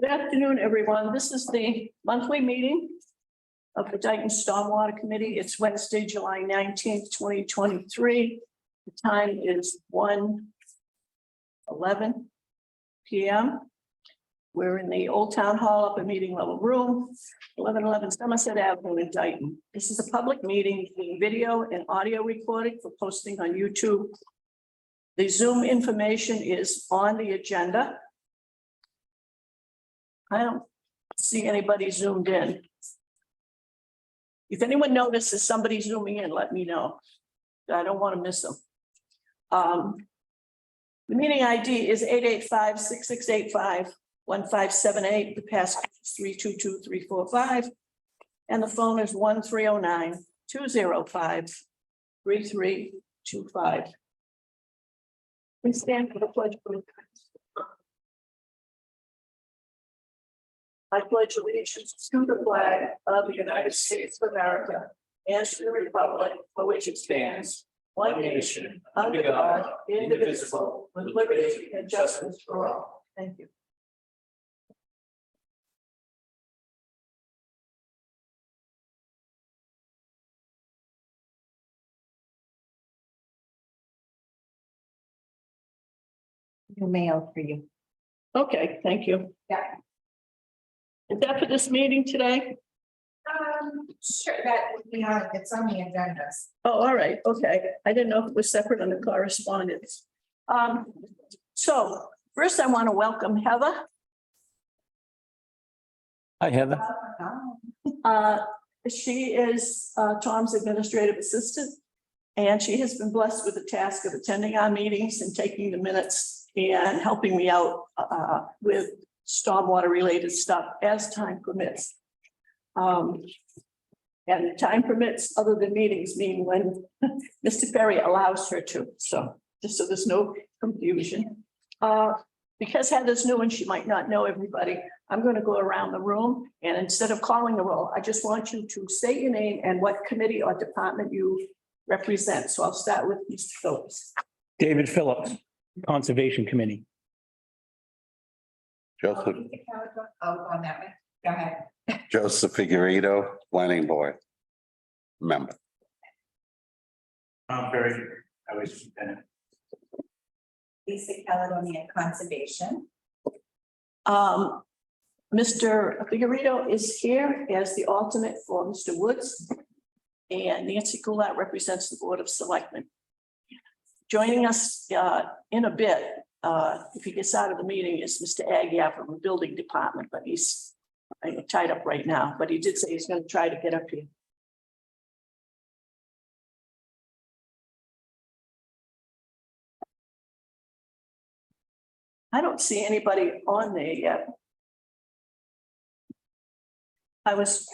Good afternoon, everyone. This is the monthly meeting of the Dayton Stormwater Committee. It's Wednesday, July 19th, 2023. The time is 1:11 p.m. We're in the Old Town Hall upper meeting level room, 1111 Somerset Avenue in Dayton. This is a public meeting being video and audio recorded for posting on YouTube. The Zoom information is on the agenda. I don't see anybody zoomed in. If anyone notices somebody zooming in, let me know. I don't want to miss them. The meeting ID is 885-6685-1578. The passcode is 322345. And the phone is 1309-205-3325. Please stand for the pledge of allegiance. I pledge allegiance to the flag of the United States of America and to the republic for which it stands, one nation, under God, indivisible, with liberty and justice for all. Thank you. Your mail for you. Okay, thank you. Yeah. Is that for this meeting today? Sure, that, it's on the agendas. Oh, all right, okay. I didn't know if it was separate on the correspondence. So first I want to welcome Heather. Hi, Heather. She is Tom's administrative assistant, and she has been blessed with the task of attending our meetings and taking the minutes and helping me out with stormwater related stuff as time permits. And time permits other than meetings mean when Mr. Ferry allows her to. So just so there's no confusion. Because Heather's new and she might not know everybody, I'm going to go around the room, and instead of calling the roll, I just want you to state your name and what committee or department you represent. So I'll start with Mr. Phillips. David Phillips, Conservation Committee. Joseph, Oh, on that way. Go ahead. Joseph Figueredo, Planning Board member. Lisa Caledonia, Conservation. Mr. Figueredo is here as the alternate for Mr. Woods, and Nancy Goulart represents the Board of Selectmen. Joining us in a bit, if he gets out of the meeting, is Mr. Agia from the Building Department, but he's tied up right now, but he did say he's going to try to get up here. I don't see anybody on there yet. I was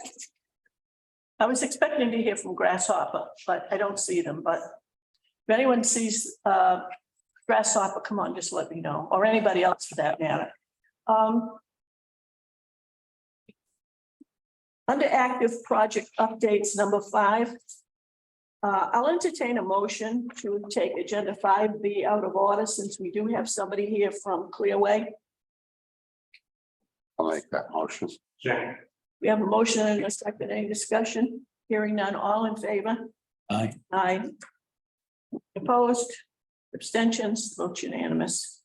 expecting to hear from Grasshopper, but I don't see them. But if anyone sees Grasshopper, come on, just let me know, or anybody else for that matter. Under active project updates, number 5, I'll entertain a motion to take agenda 5B out of order since we do have somebody here from Clearway. I'll make that motion. We have a motion and a second. Any discussion? Hearing none, all in favor? Aye. Aye. Opposed? Abstentions? Vote unanimous.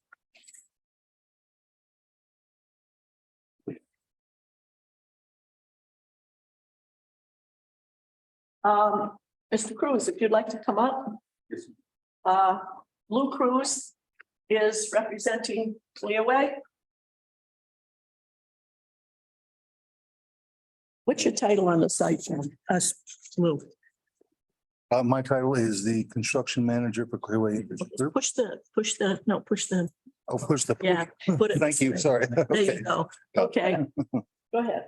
Mr. Cruz, if you'd like to come up. Lou Cruz is representing Clearway. What's your title on the site, Lou? My title is the construction manager for Clearway. Group. Push the, Oh, push the. yeah. Put it Thank you, sorry. There Okay. you go. Okay, go ahead.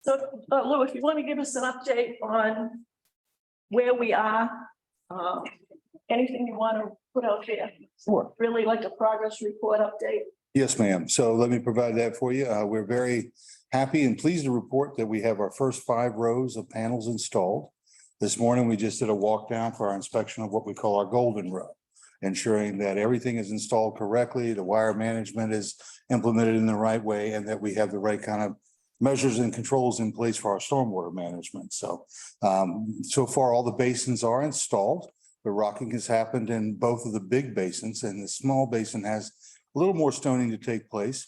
So, Lou, if you want to give us an update on where we are, anything you want to put out there? Sure. Really like a progress report update? Yes, ma'am. So let me provide that for you. We're very happy and pleased to report that we have our first 5 rows of panels installed. This morning, we just did a walk down for our inspection of what we call our golden row. ensuring that everything is installed correctly, the wire management is implemented in the right way, and that we have the right kind of measures and controls in place for our stormwater management. So so far, all the basins are installed. The rocking has happened in both of the big basins, and the small basin has a little more stoning to take place.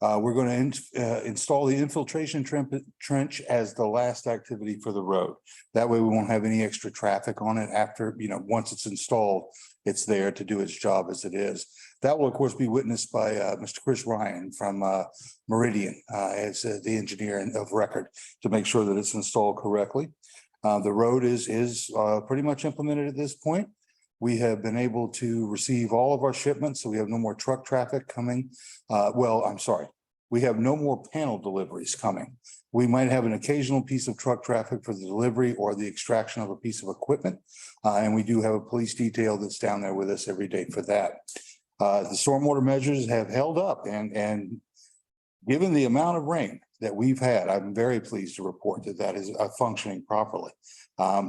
We're going to install the infiltration trench as the last activity for the road. That way we won't have any extra traffic on it after, once it's installed, it's there to do its job as it is. That will, of course, be witnessed by Mr. Chris Ryan from Meridian as the engineer of record to make sure that it's installed correctly. The road is pretty much implemented at this point. We have been able to receive all of our shipments, so we have no more truck traffic coming. I'm sorry, we have no more panel deliveries coming. We might have an occasional piece of truck traffic for the delivery or the extraction of a piece of equipment. And we do have a police detail that's down there with us every day for that. The stormwater measures have held up, and given the amount of rain that we've had, I'm very pleased to report that is functioning properly.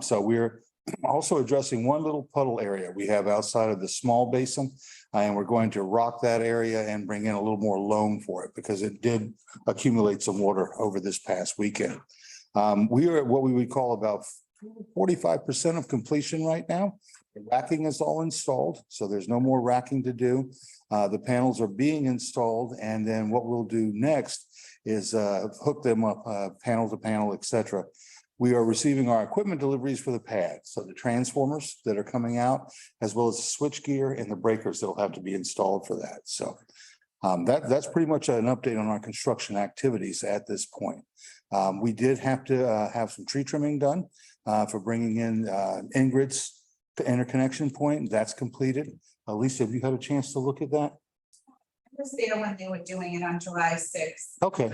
So we're also addressing one little puddle area we have outside of the small basin, and we're going to rock that area and bring in a little more loam for it because it did accumulate some water over this past weekend. We are at what we would call about 45% of completion right now. The racking is all installed, so there's no more racking to do. The panels are being installed, and then what we'll do next is hook them up panel to panel, etc. We are receiving our equipment deliveries for the pad. So the transformers that are coming out, as well as the switch gear and the breakers that will have to be installed for that. So that's pretty much an update on our construction activities at this point. We did have to have some tree trimming done for bringing in Ingrid's interconnection point. That's completed. Lisa, have you had a chance to look at that? I was there when they were doing it on July 6th. Okay.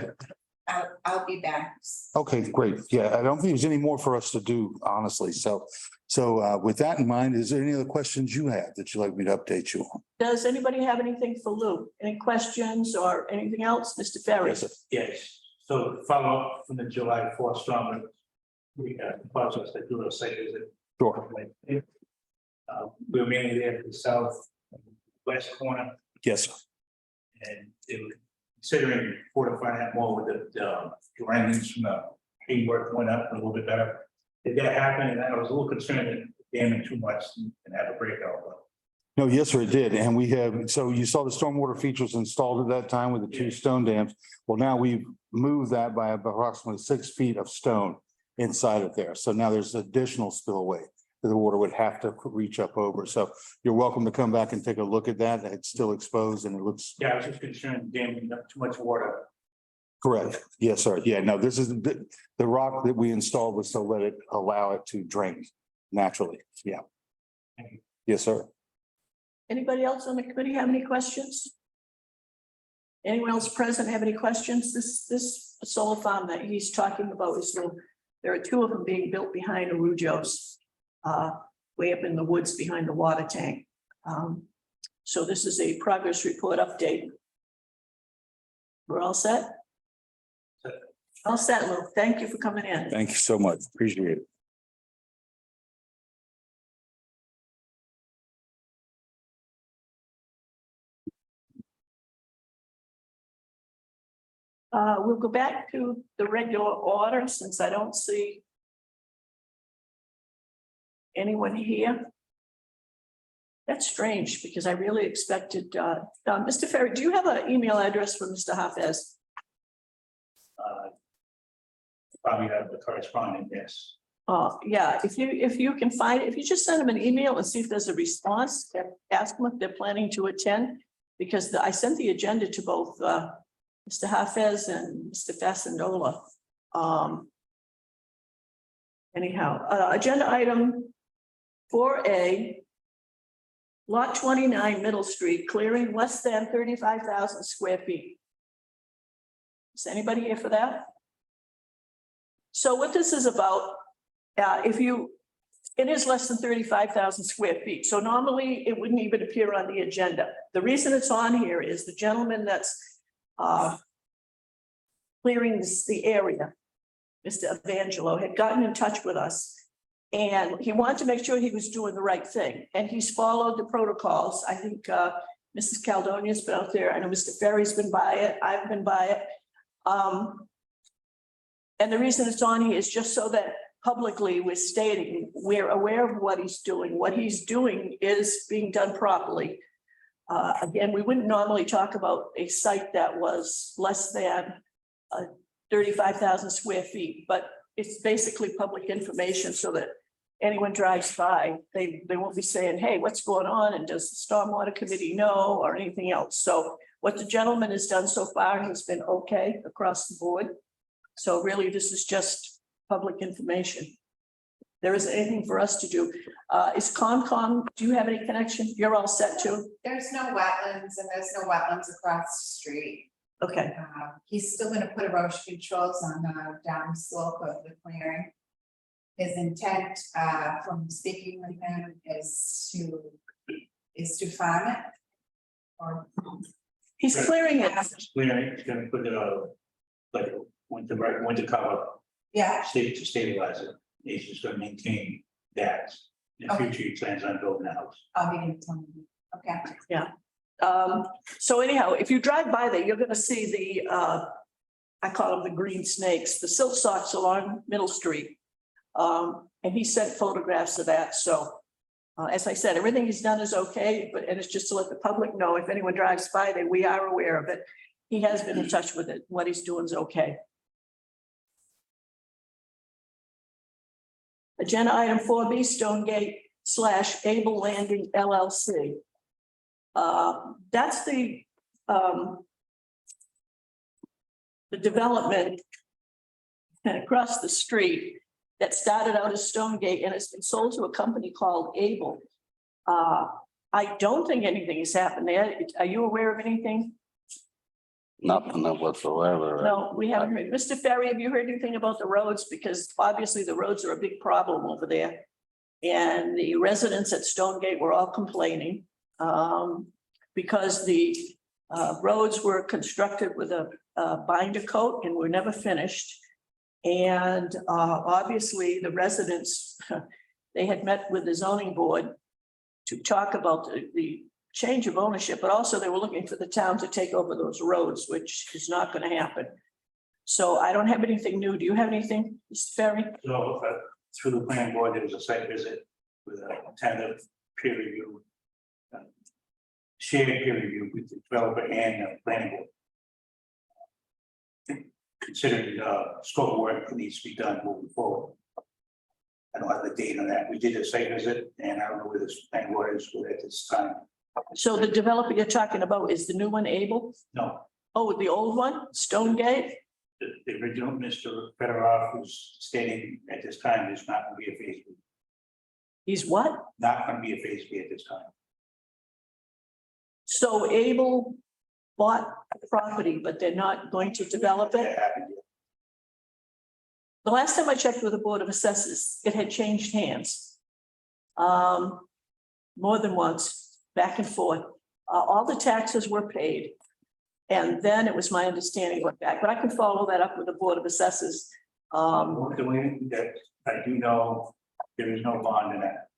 I'll be back. Okay, great. Yeah, I don't think there's any more for us to do, honestly. So with that in mind, is there any other questions you have that you'd like me to update you on? Does anybody have anything for Lou? Any questions or anything else, Mr. Ferry? Yes, sir. Yes, so follow up from the July 4th storm. We apologize, I do a site visit. Sure. We were mainly there to the south west corner, Yes, sir. and they were considering fortifying that more with the drainage from the hay work went up a little bit better. Did that happen? And I was a little concerned that damaged too much and have a breakout. No, yes, sir, it did. And we have, so you saw the stormwater features installed at that time with the two stone dams. Well, now we've moved that by approximately 6 feet of stone inside of there. So now there's additional spillway that the water would have to reach up over. So you're welcome to come back and take a look at that. It's still exposed and it looks. Yeah, I was just concerned damaging up too much water. Correct. Yes, sir. Yeah, no, this is the rock that we installed was to let it allow it to drain naturally. Yeah. Yes, sir. Anybody else on the committee have any questions? Anyone else present have any questions? This solar farm that he's talking about is, there are two of them being built behind Arujos, way up in the woods behind the water tank. So this is a progress report update. We're all set? All set, Lou. Thank you for coming in. Thank you so much. Appreciate it. We'll go back to the regular order since I don't see anyone here. That's strange because I really expected, Mr. Ferry, do you have an email address for Mr. Hafez? Probably have the corresponding, yes. Yeah, if you can find, if you just send them an email and see if there's a response, ask them if they're planning to attend. Because I sent the agenda to both Mr. Hafez and Mr. Fasandola. Anyhow, agenda item 4A, lot 29 Middle Street, clearing less than 35,000 square feet. Is anybody here for that? So what this is about, it is less than 35,000 square feet. So normally it wouldn't even appear on the agenda. The reason it's on here is the gentleman that's clearing the area, Mr. Evangelo, had gotten in touch with us. And he wanted to make sure he was doing the right thing, and he's followed the protocols. I think Mrs. Caldonia's been out there. I know Mr. Ferry's been by it. I've been by it. And the reason it's on here is just so that publicly we're stating we're aware of what he's doing. What he's doing is being done properly. Again, we wouldn't normally talk about a site that was less than 35,000 square feet, but it's basically public information so that anyone drives by, they won't be saying, hey, what's going on? And does the Stormwater Committee know or anything else? So what the gentleman has done so far has been okay across the board. So really, this is just public information. There isn't anything for us to do. Is Concom, do you have any connection? You're all set too? There's no wetlands and there's no wetlands across the street. Okay, He's still gonna put erosion controls on the down slope of the clearing. His intent, from speaking with him, is to farm it. Or he's clearing it. It's gonna put like winter cover, yeah, to stabilize it. He's just gonna maintain that. In the Okay. future, he plans on building a house. I'll be gonna tell him. Okay. So anyhow, if you drive by there, you're gonna see the, I call them the green snakes, the silt socks along Middle Street. And he sent photographs of that, so. As I said, everything he's done is okay, but, and it's just to let the public know, if anyone drives by there, we are aware of it. He has been in touch with it, what he's doing is okay. Agenda item 4B, Stonegate / Able Landing LLC. That's the development across the street that started out as Stonegate and it's been sold to a company called Able. I don't think anything has happened there. Are you aware of anything? Nothing whatsoever. No, we haven't heard. Mr. Ferry, have you heard anything about the roads? Because obviously the roads are a big problem over there. And the residents at Stonegate were all complaining because the roads were constructed with a binder coat and were never finished. And obviously the residents, they had met with the zoning board to talk about the change of ownership, but also they were looking for the town to take over those roads, which is not going to happen. So I don't have anything new. Do you have anything, Mr. Ferry? So through the planning board, there was a site visit with a tentative peer review. Shared peer review with the developer and the planning board. Considering scope of work that needs to be done moving forward. I don't have the date on that. We did a site visit and I don't know where this planning board is at this time. So the developer you're talking about is the new one Able? No, Oh, the old one, Stonegate? the original Mr. Federoff was stating at this time there's not going to be a phase B. He's what? Not going to be a phase B at this time. So Able bought a property, but they're not going to develop it? That happened yet. The last time I checked with the Board of Assessors, it had changed hands. More than once, back and forth. All the taxes were paid. And then it was my understanding went back, but I can follow that up with the Board of Assessors. The way that I do know, there is no bond in that.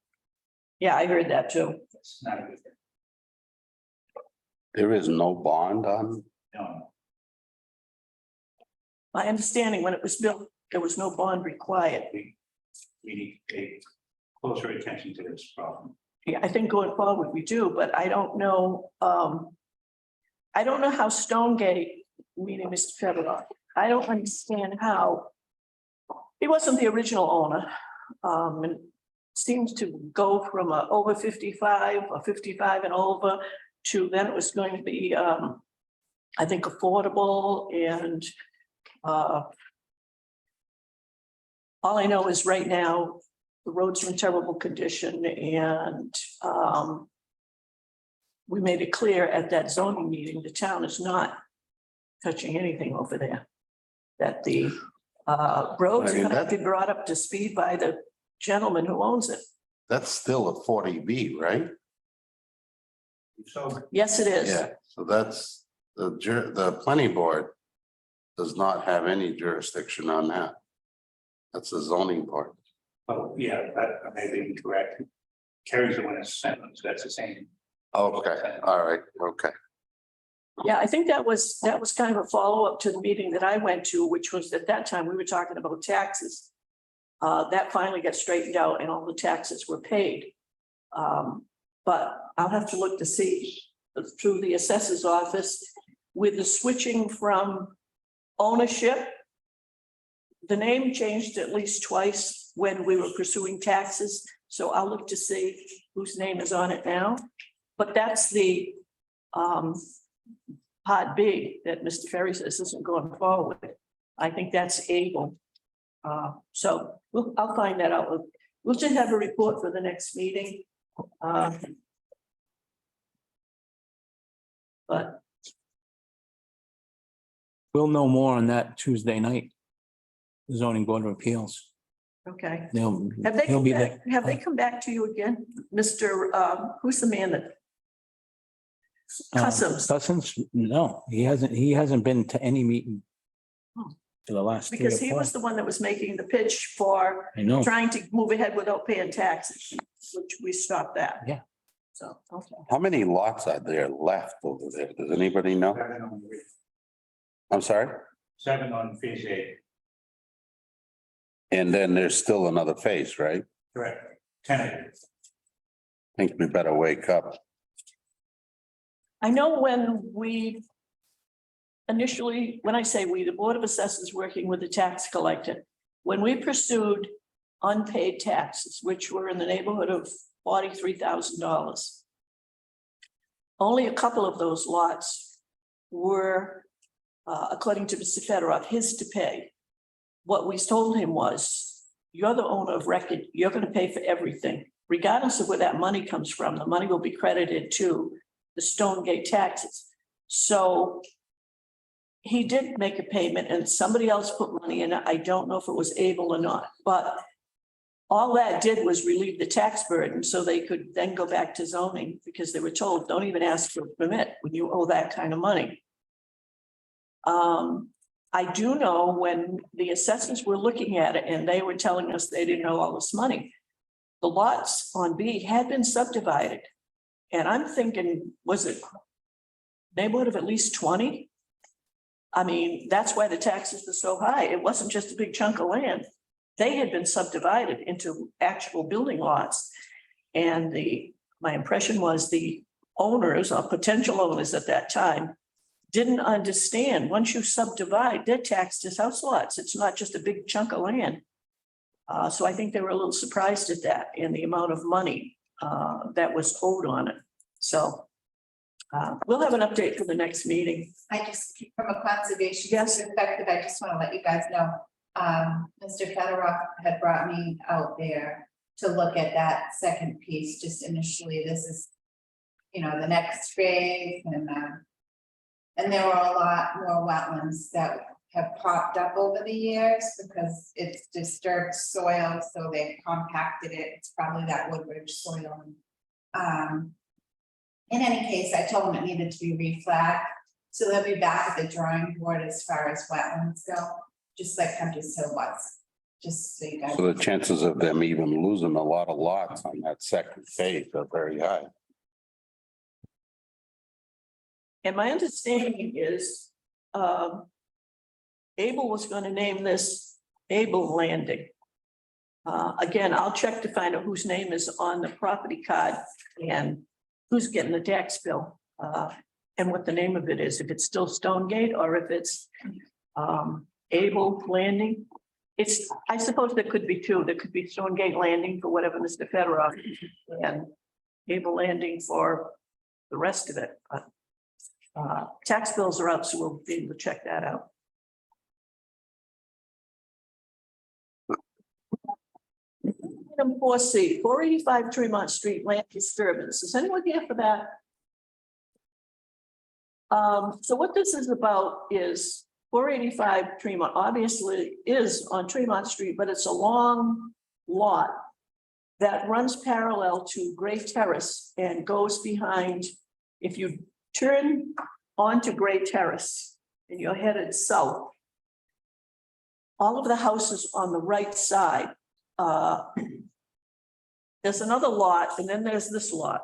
Yeah, I heard that too. It's not a good thing. There is no bond on, No. My understanding when it was built, there was no bond required. We need to pay closer attention to this problem. Yeah, I think going forward we do, but I don't know. I don't know how Stonegate, meaning Mr. Federoff, I don't understand how. He wasn't the original owner. And seems to go from over 55 or 55 and over to then it was going to be, I think, affordable and all I know is right now, the roads are in terrible condition and we made it clear at that zoning meeting, the town is not touching anything over there. That the roads I mean, are going to be brought up to speed by the gentleman who owns it. that's still a 40B, right? So Yes, it is. Yeah, so that's the planning board does not have any jurisdiction on that. That's the zoning part. Oh, yeah, that may be incorrect. Carries the one that's sentence, that's the same. Okay, all right, okay. Yeah, I think that was kind of a follow-up to the meeting that I went to, which was at that time, we were talking about taxes. That finally got straightened out and all the taxes were paid. But I'll have to look to see through the assessor's office with the switching from ownership. The name changed at least twice when we were pursuing taxes, so I'll look to see whose name is on it now. But that's the part B that Mr. Ferry says isn't going forward. I think that's able. So I'll find that out. We'll just have a report for the next meeting. But We'll know more on that Tuesday night. Zoning Board of Appeals. okay, They'll, have they he'll come be back, there. have they come back to you again, Mr. Who's the man that? Customs, Cousins? No, he hasn't been to any meeting. For the last 3 or because he 4. was the one that was making the pitch for I know. trying to move ahead without paying taxes, which we stopped that. Yeah. So, okay. How many lots are there left over there? Does anybody know? 7 on, I'm sorry? 7 on phase A, And then there's still another phase, right? correct, 10 acres. Think we better wake up. I know when we initially, when I say we, the Board of Assessors working with the tax collector, when we pursued unpaid taxes, which were in the neighborhood of $43,000. Only a couple of those lots were, according to Mr. Fedorov, his to pay. What we told him was, you're the owner of record, you're going to pay for everything. Regardless of where that money comes from, the money will be credited to the Stonegate taxes. So he did make a payment and somebody else put money in it. I don't know if it was able or not, but all that did was relieve the tax burden so they could then go back to zoning because they were told, don't even ask for a permit when you owe that kind of money. I do know when the assessors were looking at it and they were telling us they didn't know all this money, the lots on B had been subdivided. And I'm thinking, was it neighborhood of at least 20? I mean, that's why the taxes were so high. It wasn't just a big chunk of land. They had been subdivided into actual building lots. And my impression was the owners or potential owners at that time didn't understand, once you subdivide, they're taxed as house lots. It's not just a big chunk of land. So I think they were a little surprised at that and the amount of money that was owed on it. So we'll have an update for the next meeting. I just, from a conservation Yes. perspective, I just want to let you guys know, Mr. Fedorov had brought me out there to look at that second piece, just initially, this is, you know, the next phase, and there were a lot more wetlands that have popped up over the years because it's disturbed soil, so they compacted it, it's probably that Woodbridge soil. In any case, I told them it needed to be reflagged, so they'll be back at the drawing board as far as wetlands go, just like Hunter's Hill was, just so you guys. So the chances of them even losing a lot of lots on that second phase are very high. And my understanding is Able was going to name this Able Landing. Again, I'll check to find out whose name is on the property card and who's getting the tax bill and what the name of it is, if it's still Stonegate or if it's Able Landing. I suppose there could be two. There could be Stonegate Landing for whatever Mr. Fedorov and Able Landing for the rest of it. Tax bills are up, so we'll be able to check that out. Item 4C, 485 Tremont Street land disturbance. Is anyone here for that? So what this is about is 485 Tremont obviously is on Tremont Street, but it's a long lot that runs parallel to Gray Terrace and goes behind. If you turn onto Gray Terrace and you're headed south, all of the houses on the right side there's another lot, and then there's this lot.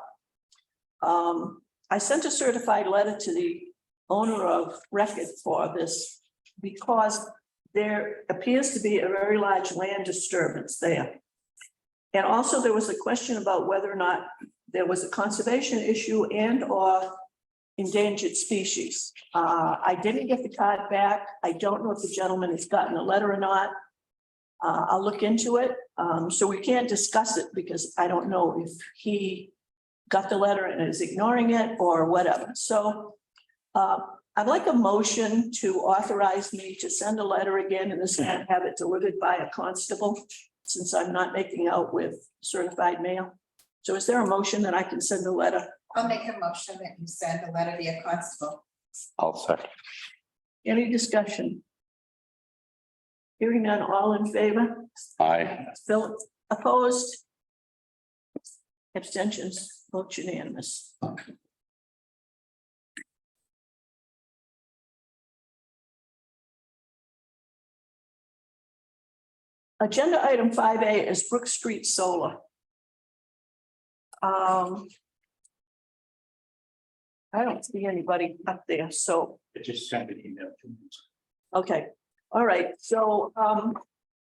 I sent a certified letter to the owner of record for this because there appears to be a very large land disturbance there. And also there was a question about whether or not there was a conservation issue and or endangered species. I didn't get the card back. I don't know if the gentleman has gotten a letter or not. I'll look into it. So we can't discuss it because I don't know if he got the letter and is ignoring it or whatever. So I'd like a motion to authorize me to send a letter again and this time have it delivered by a constable since I'm not making out with certified mail. So is there a motion that I can send a letter? I'll make a motion that you send a letter via constable. I'll second. Any discussion? Hearing none, all in favor? Aye. Phil, opposed? Abstentions, vote unanimous. Agenda item 5A is Brook Street Solar. I don't see anybody up there, so, I just sent an email to me. okay, all right, so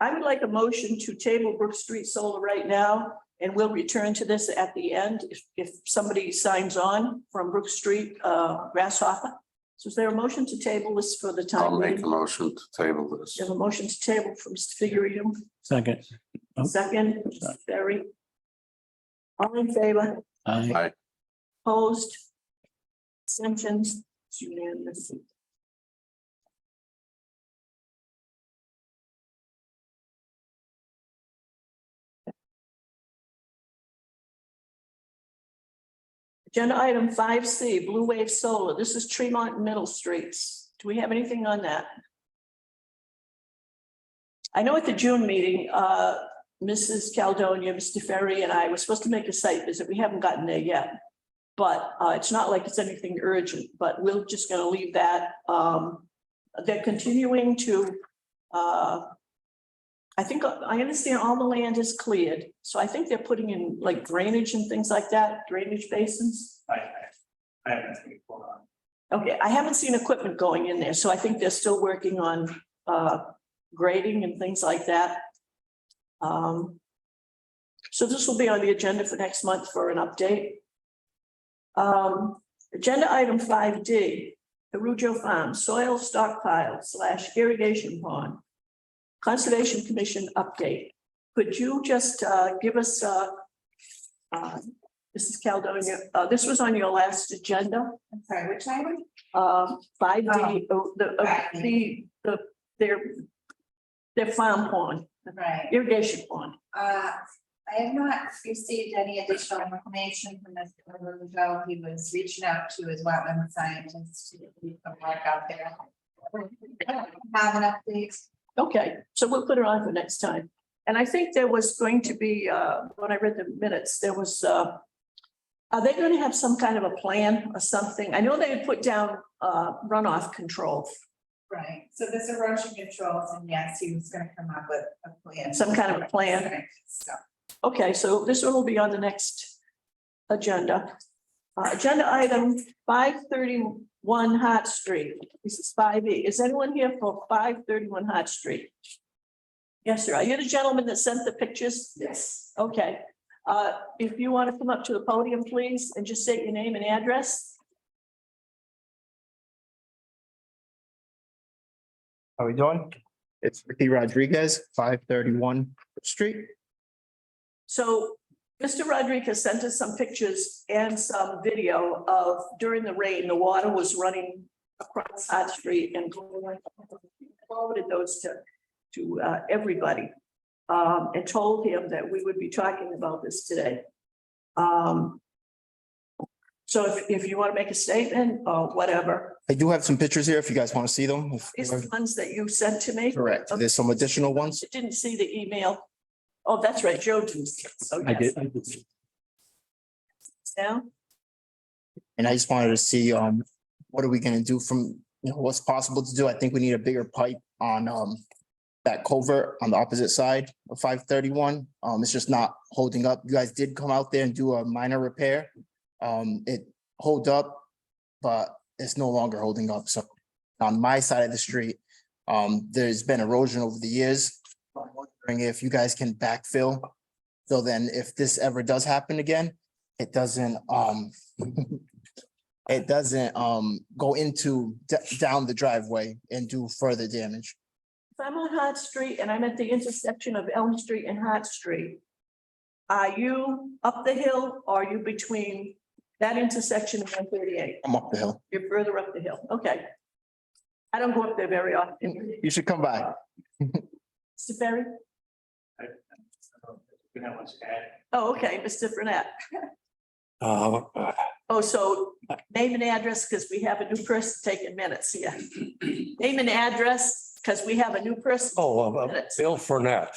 I would like a motion to table Brook Street Solar right now, and we'll return to this at the end if somebody signs on from Brook Street, Grasshopper. So is there a motion to table this for the time? I'll make being? a motion to table this. There's a motion to table from Mr. Figueredo, Second. Oh. second, Mr. Ferry. All in favor, Aye. Aye. opposed? Abstentions, it's unanimous. Agenda item 5C, Blue Wave Solar. This is Tremont and Middle Streets. Do we have anything on that? I know at the June meeting, Mrs. Caledonia, Mr. Ferry, and I were supposed to make a site visit. We haven't gotten there yet. But it's not like it's anything urgent, but we're just gonna leave that. They're continuing to, I think, I understand all the land is cleared. So I think they're putting in like drainage and things like that, drainage basins. I haven't seen it going on. Okay, I haven't seen equipment going in there, so I think they're still working on grading and things like that. So this will be on the agenda for next month for an update. Agenda item 5D, Perujo Farm Soil Stockpile / Irrigation Pond. Conservation Commission update. Could you just give us, Mrs. Caledonia, this was on your last agenda, I'm sorry, which item? 5D, their farm pond, Right. irrigation pond. I have not received any additional information from Mr. Rujo. He was reaching out to his wetland scientist to do some work out there. Have an update. Okay, so we'll put it on for next time. And I think there was going to be, when I read the minutes, there was, are they going to have some kind of a plan or something? I know they had put down runoff control, Right, so there's erosion controls, and yes, he was gonna come up with a plan. some kind of a plan. So, Okay, so this one will be on the next agenda. Agenda item 531 Hart Street. This is 5E. Is anyone here for 531 Hart Street? Yes, sir. Are you the gentleman that sent the pictures? yes. Okay. If you want to come up to the podium, please, and just state your name and address. How we doing? It's Ricky Rodriguez, 531 Street. So Mr. Rodriguez sent us some pictures and some video of during the rain, the water was running across Hart Street and forwarded those to everybody. And told him that we would be talking about this today. So if you want to make a statement or whatever, I do have some pictures here if you guys want to see them. these are the ones that you sent to me. Correct. There's some additional ones. Didn't see the email. Oh, that's right, Joe did. Oh, I yes. did. Now, And I just wanted to see, what are we gonna do from, what's possible to do? I think we need a bigger pipe on, that culvert on the opposite side of 531. It's just not holding up. You guys did come out there and do a minor repair. It hold up, but it's no longer holding up. So on my side of the street, there's been erosion over the years. I'm wondering if you guys can backfill. So then if this ever does happen again, it doesn't go into down the driveway and do further damage. If I'm on Hart Street and I'm at the intersection of Elm Street and Hart Street, are you up the hill or are you between that intersection and 138? I'm up the hill. You're further up the hill. Okay. I don't go up there very often. You should come by. Mr. Ferry? You know, what's add. Oh, okay, Mr. Burnett. Uh, Oh, so name and address, because we have a new person taking minutes here. Name and address, because we have a new person. Minutes. Bill Fournette.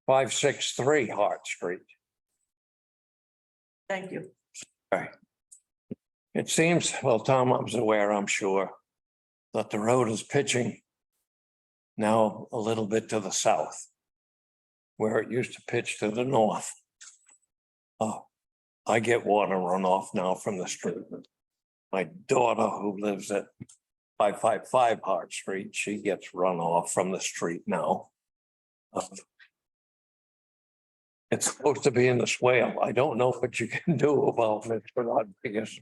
563 Hart Street. Thank you. It seems, well, Tom, I was aware, I'm sure, that the road is pitching now a little bit to the south, where it used to pitch to the north. I get water runoff now from the street. My daughter, who lives at 555 Hart Street, she gets runoff from the street now. It's supposed to be in the swale. I don't know what you can do about it, but I guess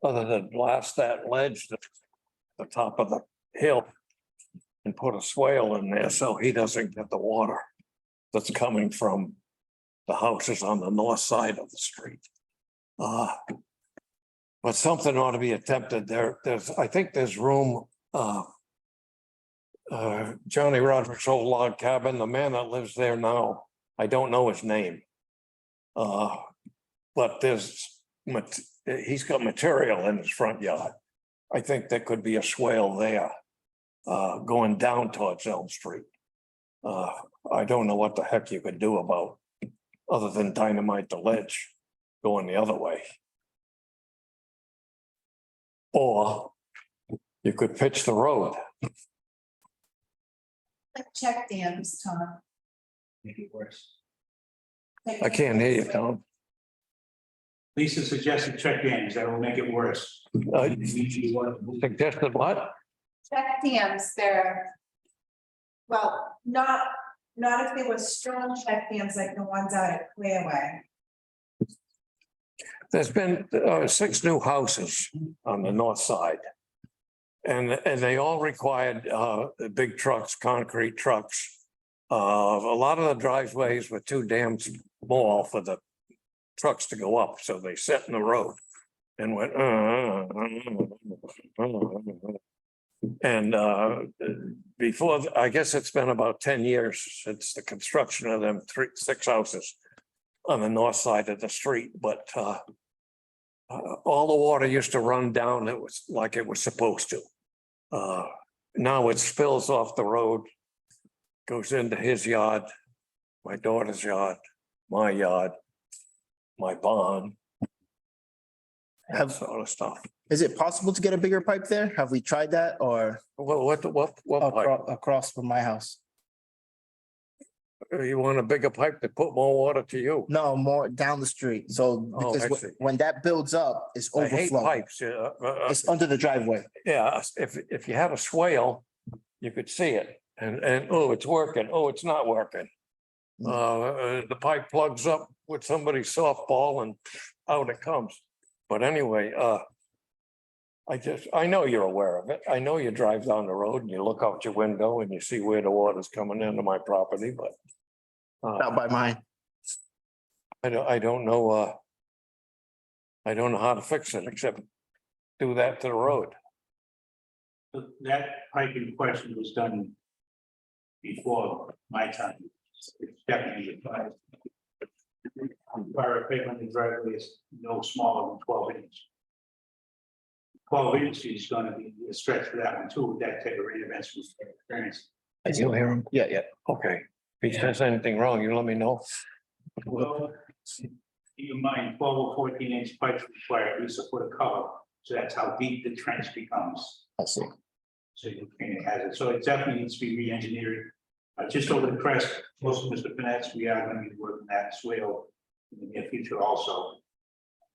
other than blast that ledge to the top of the hill and put a swale in there so he doesn't get the water that's coming from the houses on the north side of the street. But something ought to be attempted there. I think there's room. Johnny Roderick's old log cabin, the man that lives there now, I don't know his name. But he's got material in his front yard. I think there could be a swale there, going down towards Elm Street. I don't know what the heck you could do about, other than dynamite the ledge going the other way. Or you could pitch the road. Like check dams, Tom. Make it worse. I can't hear you, Tom. Lisa suggested check dams, that will make it worse. Suggested what? Check dams, they're, well, not if they were strong check dams like the ones out at Clearway. There's been 6 new houses on the north side. And they all required big trucks, concrete trucks. A lot of the driveways were too damn small for the trucks to go up, so they set in the road and went. And before, I guess it's been about 10 years since the construction of them 6 houses on the north side of the street, but all the water used to run down. It was like it was supposed to. Now it spills off the road, goes into his yard, my daughter's yard, my barn. That sort of stuff. Is it possible to get a bigger pipe there? Have we tried that or What pipe? across from my house? You want a bigger pipe to put more water to you? No, more down the street. So Oh, I because see. when that builds up, it's I hate overflowing. pipes. It's under the driveway. Yeah, if you had a swale, you could see it and, oh, it's working. Oh, it's not working. The pipe plugs up with somebody's softball and out it comes. But anyway, I know you're aware of it. I know you drive down the road and you look out your window and you see where the water's coming into my property, but Not by mine. I don't know. I don't know how to fix it except do that to the road. That pipe in question was done before my time. It's definitely advised. Fire pavement in driveway is no smaller than 12 inches. 12 inches is going to be a stretch for that one too, with that type of rain events we experience. I do hear him. Yeah, yeah. Okay, if he says anything wrong, you let me know. Well, keep in mind, 12 or 14 inch pipes require at least a foot of cover, so that's how deep the trench becomes. I see. So you can have it. So it definitely needs to be re-engineered. Just over the crest, close to Mr. Finette's, we are going to be working that swale in the near future also.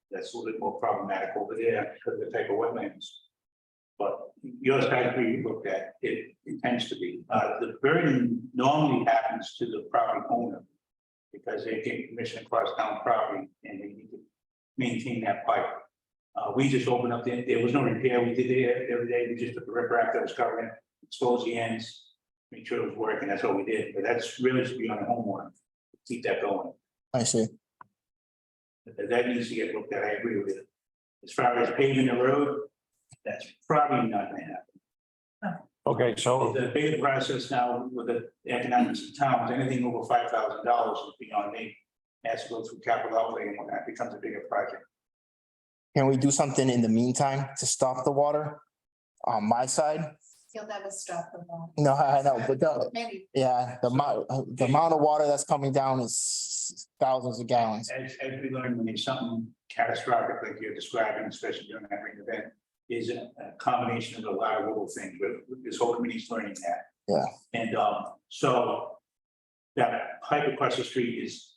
That's a little bit more problematic over there because of the type of wetlands. But yours has to be looked at, it tends to be. The burden normally happens to the property owner because they get permission across town property and they need to maintain that pipe. We just opened up, there was no repair, we did it every day, we just took the riprap that was covering it, exposed the ends, make sure it was working, that's all we did, but that's really should be on the homeowner, keep that going. I see. That needs to get looked at, I agree with it. As far as paving the road, that's probably not gonna happen. Okay, so The bigger process now with the economics of towns, anything over $5,000 is beyond me. Has to go through capital outlay and when that becomes a bigger project. Can we do something in the meantime to stop the water on my side? You'll never stop the water. No, I know, but Maybe. yeah, the amount of water that's coming down is thousands of gallons. As we learn, when there's something catastrophic like you're describing, especially during that rain event, is a combination of a lot of little things, but this whole committee's learning that. Yeah. And so that pipe across the street is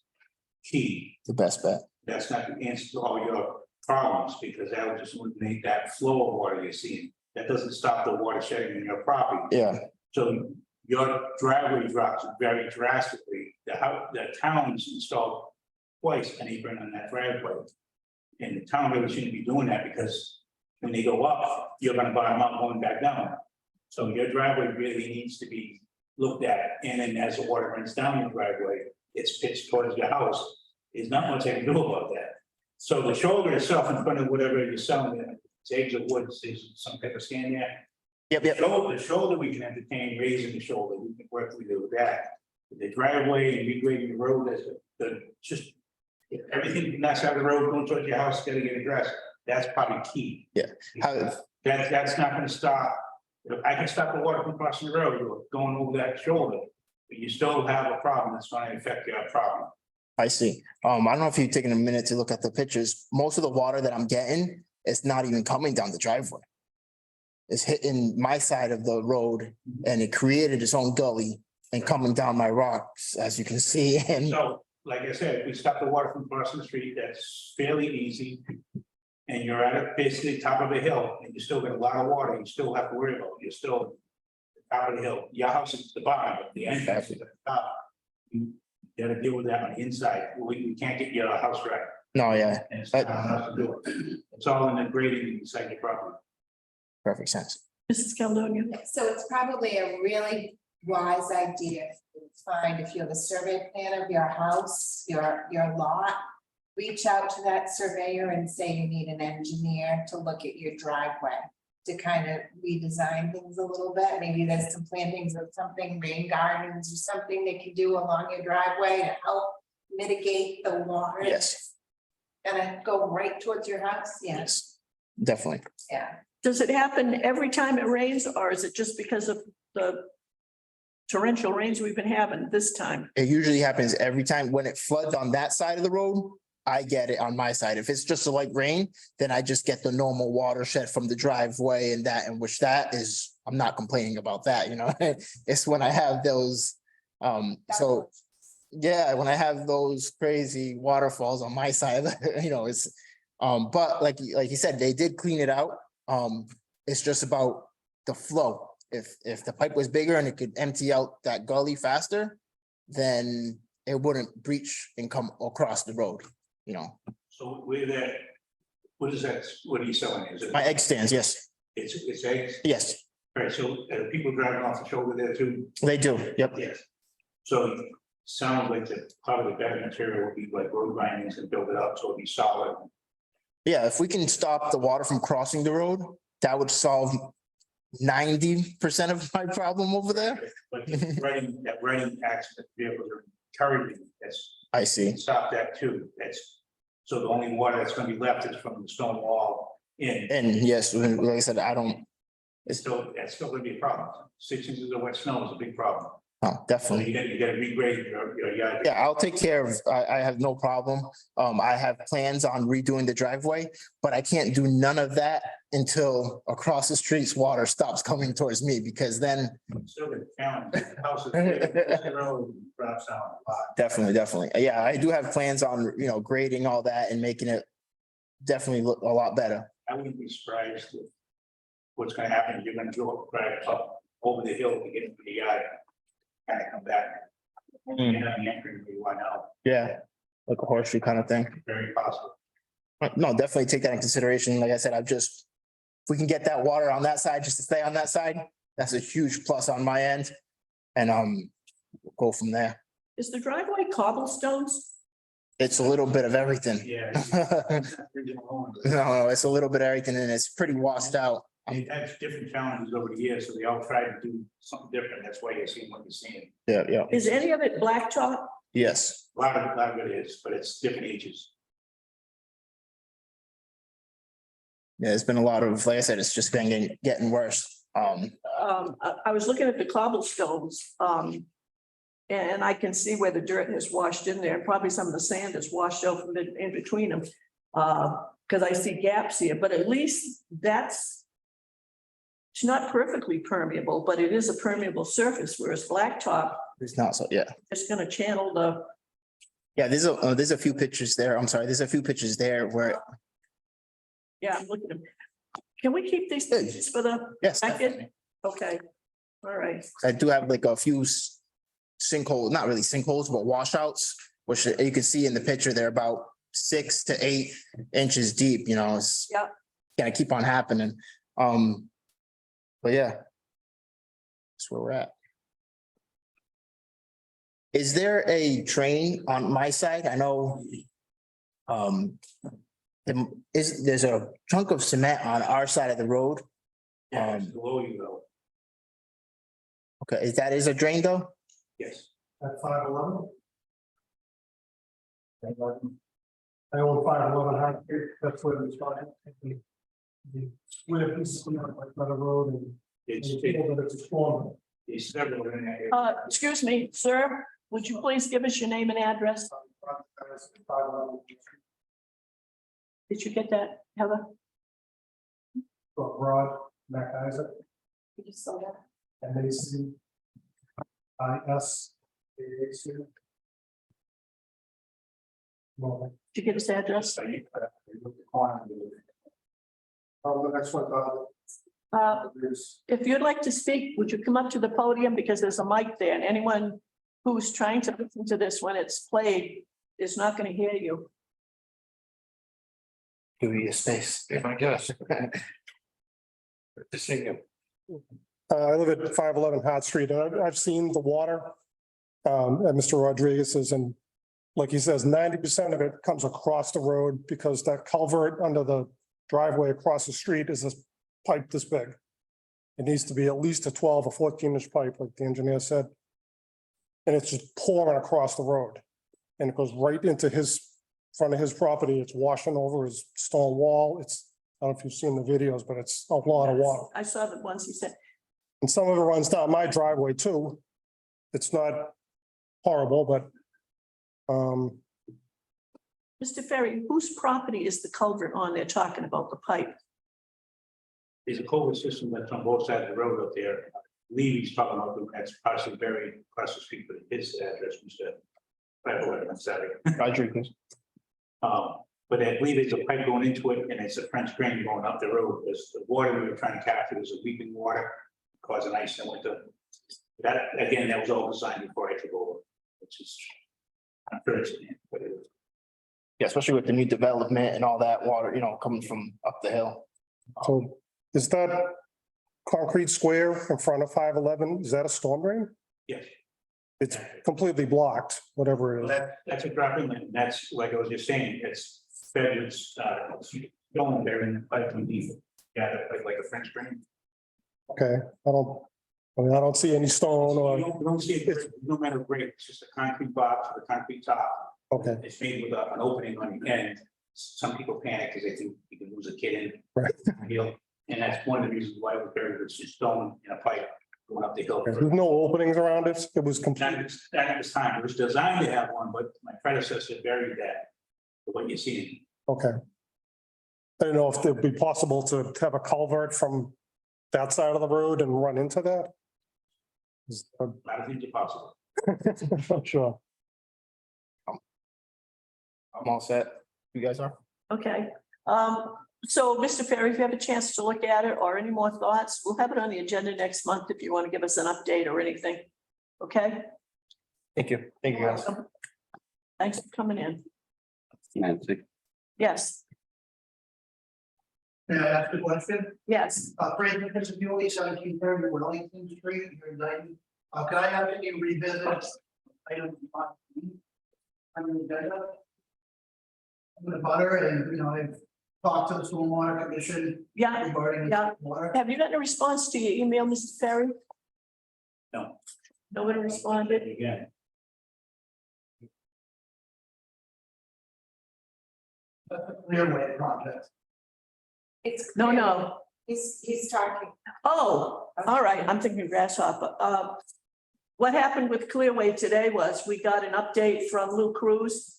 key. The best bet. That's not the answer to all your problems, because that would just eliminate that flow of water you're seeing. That doesn't stop the water shedding in your property. Yeah, So your driveway drops very drastically. The town's installed twice an apron on that driveway. And the town really shouldn't be doing that because when they go up, you're gonna bottom out going back down. So your driveway really needs to be looked at. And then as the water runs down your driveway, it's pitched towards your house. There's not much I can do about that. So the shoulder itself in front of whatever you're selling, it's eggs or woods, there's some type of stand there. yep. The shoulder we can entertain, raising the shoulder, we can work with that. The driveway and regrading the road, that's just, if everything from that side of the road going towards your house, gotta get addressed, that's probably key. Yeah. How, That's not gonna stop, I can stop the water from crossing the road, or going over that shoulder, but you still have a problem that's gonna affect your problem. I see. I don't know if you've taken a minute to look at the pictures. Most of the water that I'm getting, it's not even coming down the driveway. It's hitting my side of the road and it created its own gully and coming down my rocks, as you can see. And So, like I said, if we stop the water from crossing the street, that's fairly easy. And you're at basically top of a hill, and you still got a lot of water, you still have to worry about, you're still at the top of the hill, your house is at the bottom, but the entrance is at the top. You gotta deal with that on the inside, we can't get your house right, no, yeah, and it's not on us to do it. It's all in the grading inside your property. perfect sense. Mrs. Caledonia. So it's probably a really wise idea to find, if you have a survey plan of your house, your lot. Reach out to that surveyor and say you need an engineer to look at your driveway. To kind of redesign things a little bit, maybe there's some plantings of something, rain gardens or something they can do along your driveway to help mitigate the water. Yes, Gonna go right towards your house, yes, definitely. yeah. Does it happen every time it rains, or is it just because of the torrential rains we've been having this time? It usually happens every time when it floods on that side of the road. I get it on my side. If it's just a light rain, then I just get the normal watershed from the driveway and that, in which that is, I'm not complaining about that, you know, it's when I have those, so. Yeah, when I have those crazy waterfalls on my side, you know, it's, but like you said, they did clean it out. It's just about the flow. If the pipe was bigger and it could empty out that gully faster, then it wouldn't breach and come across the road, you know. So where that, what is that, what are you selling, is it? My egg stands, yes, It's eggs, yes, all right, so people driving off the shoulder there too? they do, yep. Yes. So sounds like the part of the better material would be like road grindings and build it up so it'd be solid. Yeah, if we can stop the water from crossing the road, that would solve 90% of my problem over there. But that running accident vehicles are encouraging, I see. stop that too, so the only water that's gonna be left is from the stone wall in. And yes, like I said, I don't, That's still gonna be a problem. 6 inches of wet snow is a big problem. Oh, So definitely. you gotta regrade your yard. Yeah, I'll take care of, I have no problem. I have plans on redoing the driveway, but I can't do none of that until across the street's water stops coming towards me, because then Still the challenge, houses, the road drops down a lot. definitely. Yeah, I do have plans on, grading all that and making it definitely look a lot better. I wouldn't be surprised if what's gonna happen, you're gonna go drive up over the hill to get into the yard. Kind of come back. Mm. You're not anchoring where you are now, Yeah, like a horseshoe kind of thing. very possible. No, definitely take that in consideration. Like I said, if we can get that water on that side, just to stay on that side, that's a huge plus on my end. And we'll go from there. Is the driveway cobblestones? It's a little bit of everything. Yeah. No, it's a little bit of everything and it's pretty washed out. They've had different challenges over the years, so they all try to do something different. That's why you're seeing what you're seeing. Yeah, Is any of it blacktop? yes. A lot of it is, but it's different ages. Yeah, it's been a lot of, like I said, it's just been getting worse. I was looking at the cobblestones, and I can see where the dirt has washed in there, and probably some of the sand has washed out from in between them. Because I see gaps here, but at least it's not perfectly permeable, but it is a permeable surface, whereas blacktop It's not so, yeah. is gonna channel the, Yeah, there's a few pictures there. I'm sorry, there's a few pictures there where, yeah, I'm looking at them. Can we keep these pictures for the yes, packet? Okay, all right. I do have like a few sinkholes, not really sinkholes, but washouts, which you can see in the picture, they're about 6 to 8 inches deep, it's Yeah. gonna keep on happening. But yeah. That's where we're at. Is there a drain on my side? I know. There's a chunk of cement on our side of the road. Yeah, it's below you though. Okay, is a drain though? Yes. At 511. I own 511 High Street, that's where it's started. The square piece of cement like by the road and. It's storm. It's several in that area. Excuse me, sir, would you please give us your name and address? 511. Did you get that, Heather? Rod, Mac Isaac, Did you saw that? MAC. IS. AAC. Well, Did you get his address? the next one, is If you'd like to speak, would you come up to the podium, because there's a mic there, and anyone who's trying to listen to this when it's played is not going to hear you. Give you a space. I guess. To see him. I live at 511 Hot Street, and I've seen the water at Mr. Rodriguez's, and like he says, 90% of it comes across the road because that culvert under the driveway across the street is this pipe this big. It needs to be at least a 12 or 14-inch pipe, like the engineer said. And it's just pouring across the road, and it goes right into front of his property. It's washing over his stone wall. I don't know if you've seen the videos, but it's a lot of water. I saw that once, he said. And some of it runs down my driveway too. It's not horrible, but Mr. Ferry, whose property is the culvert on? They're talking about the pipe. There's a culvert system that's on both sides of the road up there. I believe he's talking about that's partially buried across the street, but his address was I'm sorry. Rodriguez. But I believe there's a pipe going into it, and it's a French drain going up the road. Because the water we were trying to capture was a weeping water, causing ice in winter. That, again, that was all designed before I took over, which is unfortunate, but it was. Yeah, especially with the new development and all that water, coming from up the hill. so is that concrete square in front of 511? Is that a storm drain? Yes. It's completely blocked, whatever it Well, is. that's a drop inlet. That's like I was just saying, it's fed with, stone there in the pipe underneath. Yeah, like a French drain. Okay, I don't see any stone You or, don't see it, no matter grade, it's just a concrete box with a concrete top. okay, It's made with an opening on the end. Some people panic because they think you can lose a kid in. Right. And that's one of the reasons why we're buried with some stone in a pipe going up the hill. There's no openings around it. It was complete. Not at this time. It was designed to have one, but my predecessor buried that. What you see. Okay. I don't know if it'd be possible to have a culvert from that side of the road and run into that. I don't think it's possible. Not sure. I'm all set. You guys are? Okay, so Mr. Ferry, if you have a chance to look at it or any more thoughts, we'll have it on the agenda next month if you want to give us an update or anything. Okay? Thank you. Thank you, guys. Thanks for coming in. Nancy. Yes, May I ask a question? yes. Franklin, Pennsylvania, 1730 Wellington Street, here in Dayton. Can I have any revisit item on the agenda? I'm gonna butter and, I've talked to the Stormwater Commission Yeah, regarding Yeah. water. have you gotten a response to your email, Mr. Ferry? No. Nobody responded? Again. That's a Clearway project. It's. No. He's talking. Oh, all right, I'm thinking Grasshopper. What happened with Clearway today was we got an update from Lou Cruz.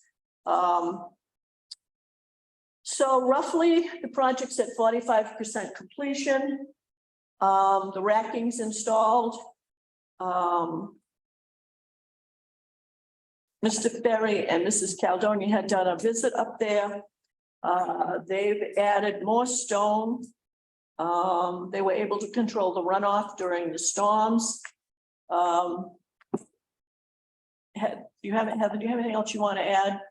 So roughly, the project's at 45% completion. The racking's installed. Mr. Ferry and Mrs. Caledonia had done a visit up there. They've added more stone. They were able to control the runoff during the storms. Do you have anything else you want to add?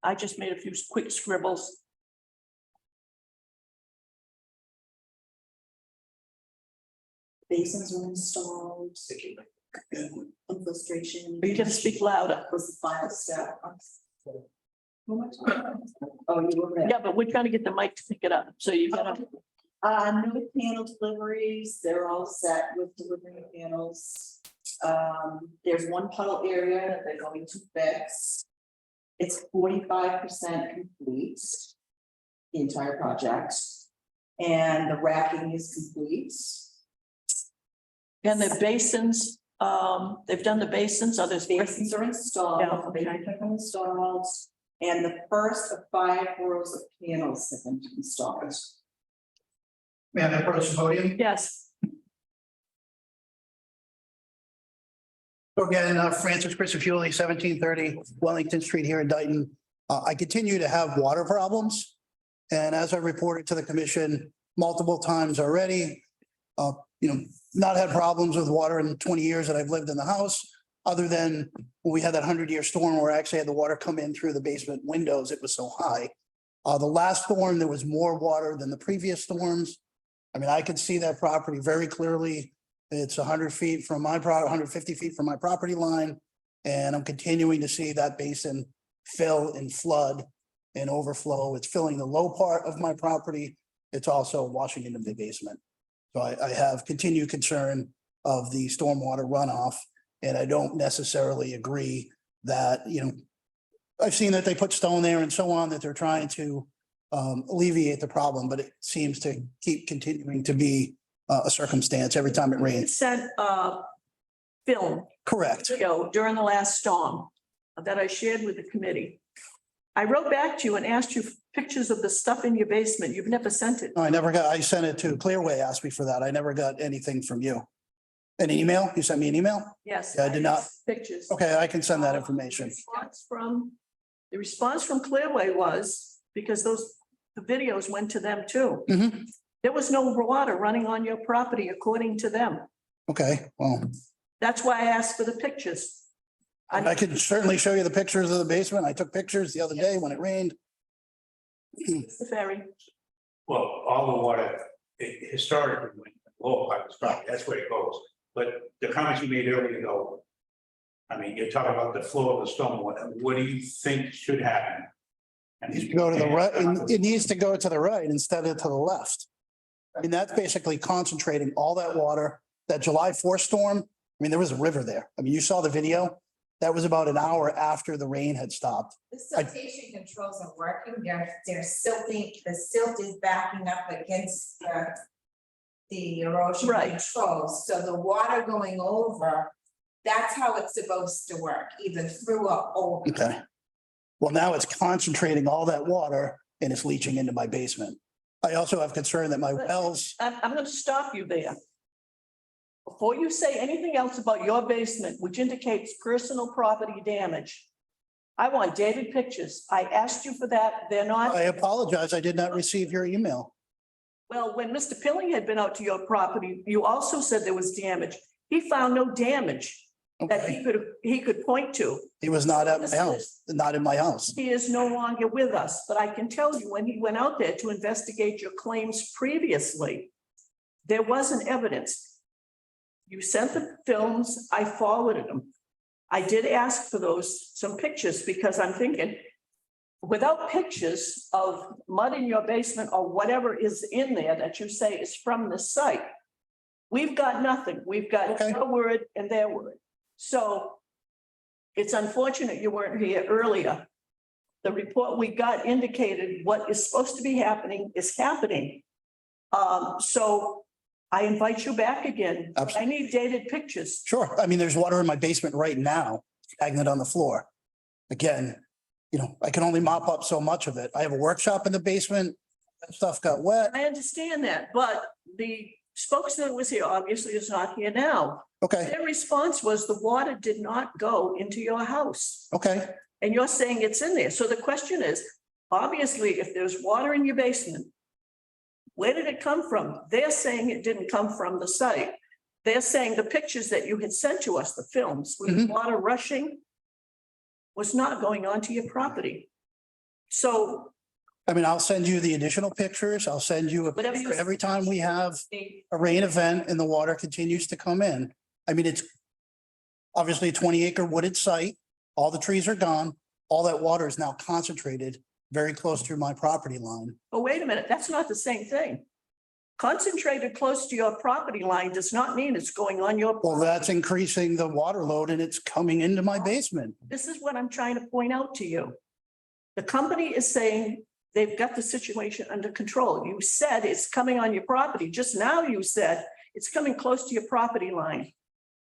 I just made a few quick scribbles. Basins were installed. Infiltration. You can speak louder. Was the final step. Oh, you were there. Yeah, but we're trying to get the mic to pick it up. So you gotta, No panel deliveries. They're all set with delivering panels. There's one puddle area that they're going to fix. It's 45% complete. The entire project. And the racking is complete. and the basins, they've done the basins, others. Basins are installed. Yeah, okay. Basins are installed. And the first of 5 rows of panels have been installed. May I approach the podium? Yes, So again, Francis Crisafulli, 1730 Wellington Street here in Dayton. I continue to have water problems. And as I reported to the commission multiple times already, not had problems with water in the 20 years that I've lived in the house, other than when we had that 100-year storm where I actually had the water come in through the basement windows. It was so high. The last storm, there was more water than the previous storms. I mean, I could see that property very clearly. It's 100 feet from my 150 feet from my property line. And I'm continuing to see that basin fill and flood and overflow. It's filling the low part of my property. It's also washing into the basement. So I have continued concern of the stormwater runoff. And I don't necessarily agree that, I've seen that they put stone there and so on, that they're trying to alleviate the problem, but it seems to keep continuing to be a circumstance every time it it rains. sent film, Correct. during the last storm that I shared with the committee. I wrote back to you and asked you pictures of the stuff in your basement. You've never sent it. I sent it to Clearway, asked me for that. I never got anything from you. An email? You sent me an email? Yes. I did not. Pictures. Okay, I can send that information. The response from Clearway was, because the videos went to them too. Mhm. There was no water running on your property according to them. Okay, well, That's why I asked for the pictures. I could certainly show you the pictures of the basement. I took pictures the other day when it rained. Mr. Ferry, Well, all the water historically went to the lower part of the property, that's where it goes. But the comments you made earlier ago, I mean, you're talking about the flow of the stormwater. What do you think should happen? And Needs to go to the right, it needs to go to the right instead of to the left. I mean, that's basically concentrating all that water, that July 4th storm. I mean, there was a river there. I mean, you saw the video. That was about an hour after the rain had stopped. The siltation controls are working, they're silting, the silt is backing up against the erosion Right. controls, so the water going over, that's how it's supposed to work, either through or over. Okay. Well, now it's concentrating all that water and it's leaching into my basement. I also have concern that my wells, I'm going to stop you there. Before you say anything else about your basement, which indicates personal property damage, I want dated pictures. I asked you for that. They're not. I apologize, I did not receive your email. Well, when Mr. Pilling had been out to your property, you also said there was damage. He found no damage that Okay, he could point to. he was not at my house, not in my house. He is no longer with us, but I can tell you, when he went out there to investigate your claims previously, there wasn't evidence. You sent the films, I forwarded them. I did ask for some pictures, because I'm thinking, without pictures of mud in your basement or whatever is in there that you say is from the site, we've got nothing. We've got Okay. your word and their word. So it's unfortunate you weren't here earlier. The report we got indicated what is supposed to be happening is happening. So I invite you back again. I need dated pictures. Sure, I mean, there's water in my basement right now, stagnant on the floor. Again, I can only mop up so much of it. I have a workshop in the basement. That stuff got wet. I understand that, but the spokesman was here, obviously is not here now. Okay, Their response was the water did not go into your house. okay, And you're saying it's in there. So the question is, obviously, if there's water in your basement, where did it come from? They're saying it didn't come from the site. They're saying the pictures that you had sent to us, the films, with Mhm. water rushing, was not going onto your property. So I mean, I'll send you the additional pictures. I'll send you a Whatever you- picture every time we have the a rain event and the water continues to come in. I mean, it's obviously a 20-acre wooded site. All the trees are gone. All that water is now concentrated very close to my property line. Oh, wait a minute, that's not the same thing. Concentrated close to your property line does not mean it's going on your. Well, that's increasing the water load and it's coming into my basement. This is what I'm trying to point out to you. The company is saying they've got the situation under control. You said it's coming on your property. Just now you said it's coming close to your property line.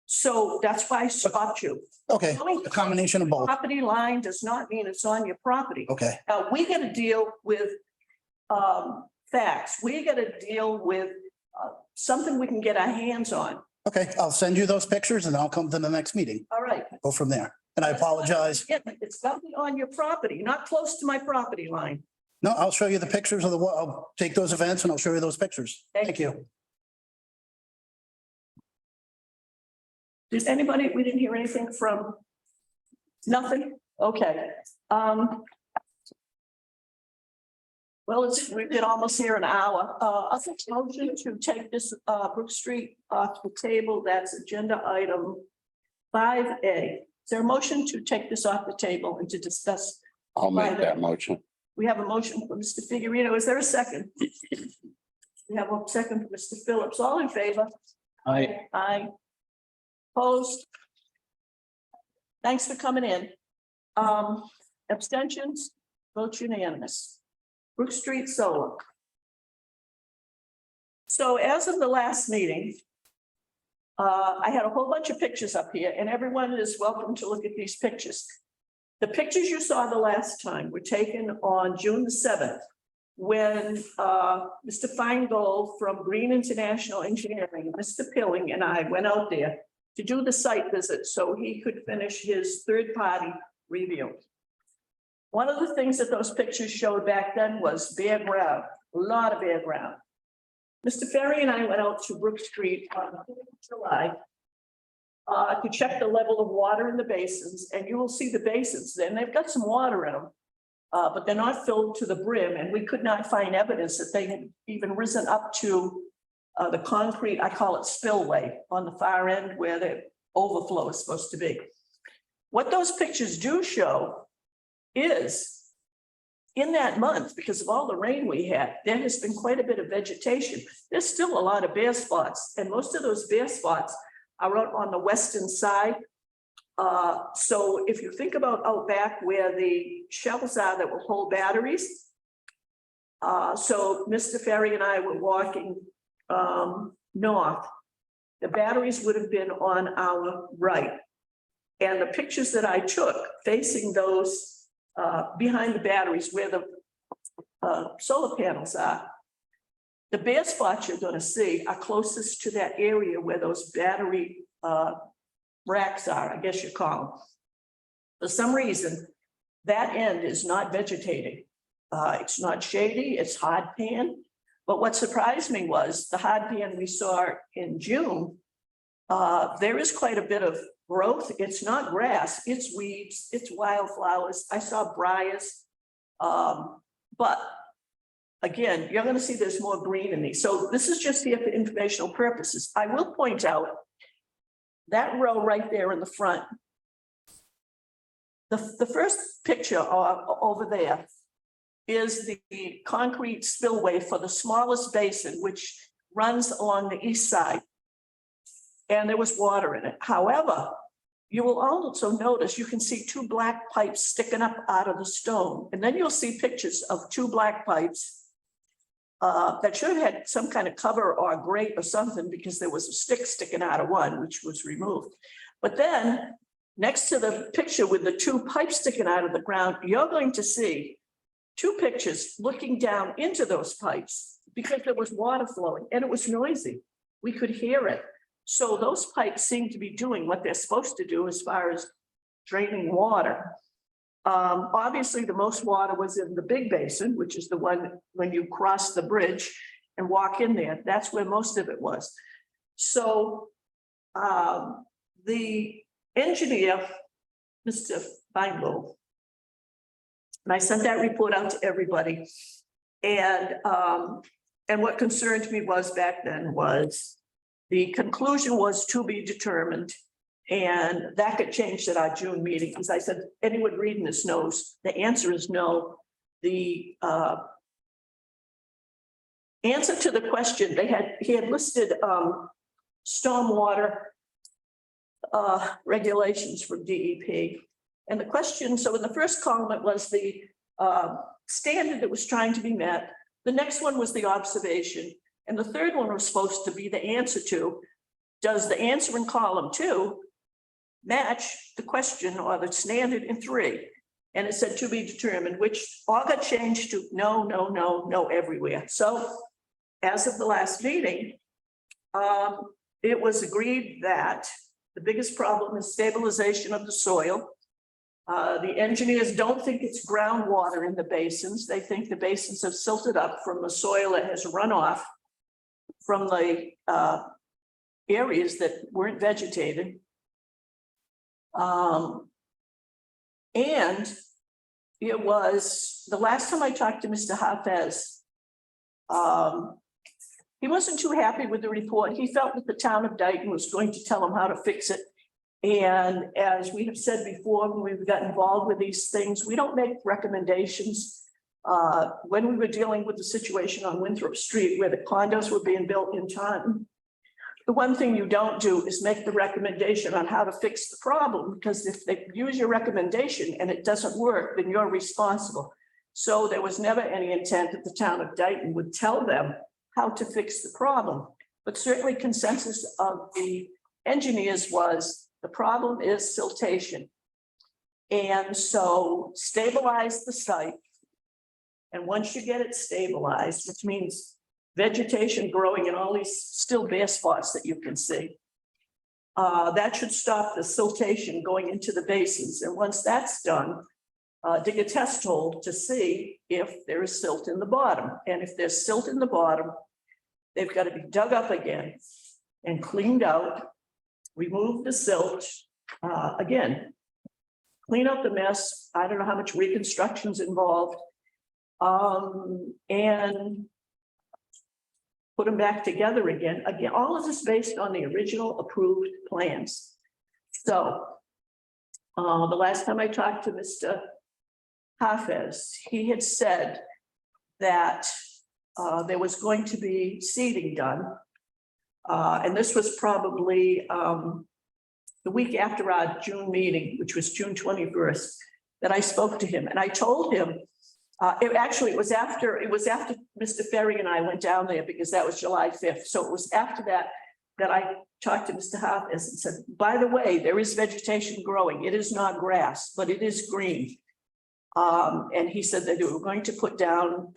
So that's why I stopped you. Okay, a combination of both. Property line does not mean it's on your property. Okay, Now, we got to deal with facts. We got to deal with something we can get our hands on. okay, I'll send you those pictures and I'll come to the next meeting. All right. Go from there. And I apologize. Yeah, it's got to be on your property, not close to my property line. No, I'll show you the pictures of I'll take those events and I'll show you those pictures. Thank Thank you. Did anybody, we didn't hear anything from? Nothing? Okay. Well, we've been almost here an hour. I'll take a motion to take this Brook Street off the table. That's agenda item 5A. Is there a motion to take this off the table and to discuss? I'll make that motion. We have a motion from Mr. Figurino. Is there a second? We have a second from Mr. Phillips. All in favor? Aye. Opposed? Thanks for coming in. Abstentions? Vote unanimous. Brook Street Solar. So as of the last meeting, I had a whole bunch of pictures up here and everyone is welcome to look at these pictures. The pictures you saw the last time were taken on June the 7th, when Mr. Feingold from Green International Engineering, Mr. Pilling and I went out there to do the site visit so he could finish his third-party review. One of the things that those pictures showed back then was bare ground, a lot of bare ground. Mr. Ferry and I went out to Brook Street on July to check the level of water in the basins, and you will see the basins then. They've got some water in them, but they're not filled to the brim, and we could not find evidence that they had even risen up to the concrete, I call it spillway, on the far end where the overflow is supposed to be. What those pictures do show is in that month, because of all the rain we had, there has been quite a bit of vegetation. There's still a lot of bare spots, and most of those bare spots are out on the western side. So if you think about out back where the shelves are that will hold batteries. So Mr. Ferry and I were walking north, the batteries would have been on our right. And the pictures that I took facing those, behind the batteries where the solar panels are, the bare spots you're gonna see are closest to that area where those battery racks are, I guess you call them. For some reason, that end is not vegetating. It's not shady, it's hard pan. But what surprised me was the hard pan we saw in June. There is quite a bit of growth. It's not grass, it's weeds, it's wildflowers. I saw briars. But again, you're gonna see there's more green in these. So this is just here for informational purposes. I will point out that row right there in the front. The first picture over there is the concrete spillway for the smallest basin, which runs along the east side. And there was water in it. However, you will also notice, you can see two black pipes sticking up out of the stone. And then you'll see pictures of two black pipes that should have had some kind of cover or a grate or something, because there was a stick sticking out of one, which was removed. But then next to the picture with the two pipes sticking out of the ground, you're going to see two pictures looking down into those pipes, because there was water flowing and it was noisy. We could hear it. So those pipes seem to be doing what they're supposed to do as far as draining water. Obviously, the most water was in the big basin, which is the one when you cross the bridge and walk in there. That's where most of it was. So the engineer, Mr. Feingold, and I sent that report out to everybody. And what concerned me was back then was the conclusion was to be determined. And that got changed at our June meeting. As I said, anyone reading this knows the answer is no. The answer to the question he had listed stormwater regulations from DEP. And the question, so in the first column, it was the standard that was trying to be met. The next one was the observation. And the third one was supposed to be the answer to, does the answer in column 2 match the question or the standard in 3? And it said to be determined, which all got changed to no, no, no, no everywhere. So as of the last meeting, it was agreed that the biggest problem is stabilization of the soil. The engineers don't think it's groundwater in the basins. They think the basins have silted up from the soil that has run off from the areas that weren't vegetated. And it was the last time I talked to Mr. Hafez, he wasn't too happy with the report. He felt that the town of Dayton was going to tell him how to fix it. And as we have said before, when we've got involved with these things, we don't make recommendations. When we were dealing with the situation on Winthrop Street where the condos were being built in Taunton, the one thing you don't do is make the recommendation on how to fix the problem, because if they use your recommendation and it doesn't work, then you're responsible. So there was never any intent that the town of Dayton would tell them how to fix the problem. But certainly consensus of the engineers was the problem is siltation. And so stabilize the site. And once you get it stabilized, which means vegetation growing in all these still bare spots that you can see, that should stop the siltation going into the basins. And once that's done, dig a test hole to see if there is silt in the bottom. And if there's silt in the bottom, they've got to be dug up again and cleaned out, remove the silt, again, clean up the mess. I don't know how much reconstruction's involved. And put them back together again. Again, all of this based on the original approved plans. So the last time I talked to Mr. Hafez, he had said that there was going to be seeding done. And this was probably the week after our June meeting, which was June 21st, that I spoke to him. And I told him It was after Mr. Ferry and I went down there because that was July 5th. So it was after that I talked to Mr. Harpers and said, by the way, there is vegetation growing. It is not grass, but it is green. And he said that they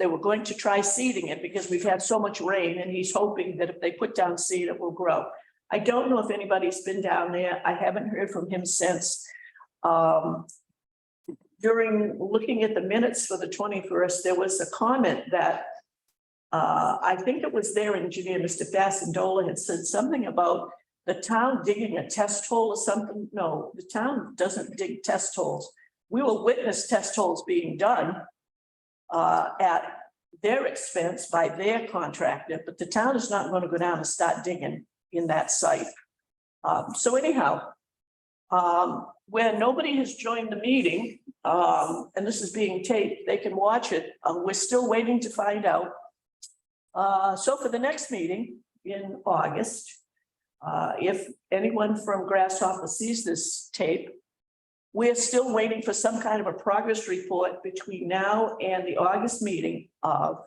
were going to try seeding it because we've had so much rain, and he's hoping that if they put down seed, it will grow. I don't know if anybody's been down there. I haven't heard from him since. During looking at the minutes for the 21st, there was a comment that I think it was their engineer, Mr. Fassendola, had said something about the town digging a test hole or something. No, the town doesn't dig test holes. We will witness test holes being done at their expense by their contractor, but the town is not going to go down and start digging in that site. So anyhow, where nobody has joined the meeting, and this is being taped, they can watch it. We're still waiting to find out. So for the next meeting in August, if anyone from Grasshopper sees this tape, we're still waiting for some kind of a progress report between now and the August meeting of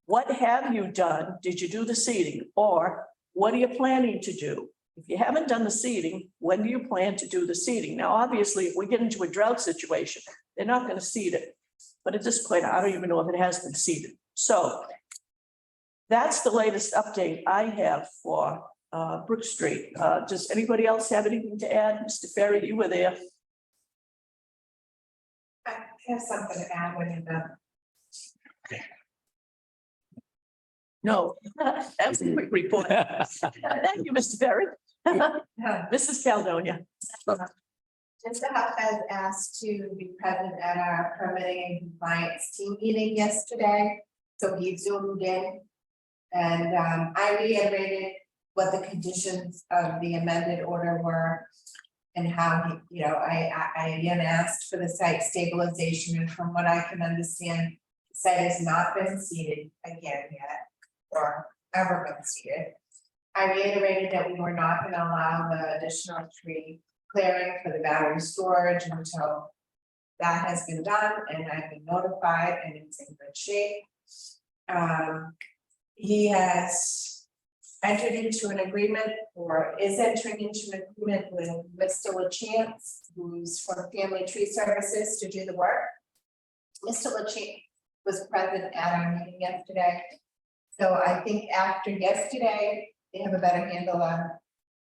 what have you done? Did you do the seeding? Or what are you planning to do? If you haven't done the seeding, when do you plan to do the seeding? Now, obviously, if we get into a drought situation, they're not going to seed it. But at this point, I don't even know if it has been seeded. So that's the latest update I have for Brook Street. Does anybody else have anything to add? Mr. Ferry, you were there. I have something to add when you're done. No, that was a quick report. Thank you, Mr. Ferry. Mrs. Caledonia. Mr. Huff has asked to be present at our permitting and compliance team meeting yesterday, so he zoomed in. And I reiterated what the conditions of the amended order were and how, I again asked for the site stabilization, and from what I can understand, the site has not been seeded again yet, or ever been seeded. I reiterated that we were not going to allow the additional tree clearing for the battery storage until that has been done, and I've been notified, and it's in good shape. He has entered into an agreement, or is entering into an agreement with Mr. LaChance, who's from Family Tree Services, to do the work. Mr. LaChance was present at our meeting yesterday. So I think after yesterday, they have a better handle on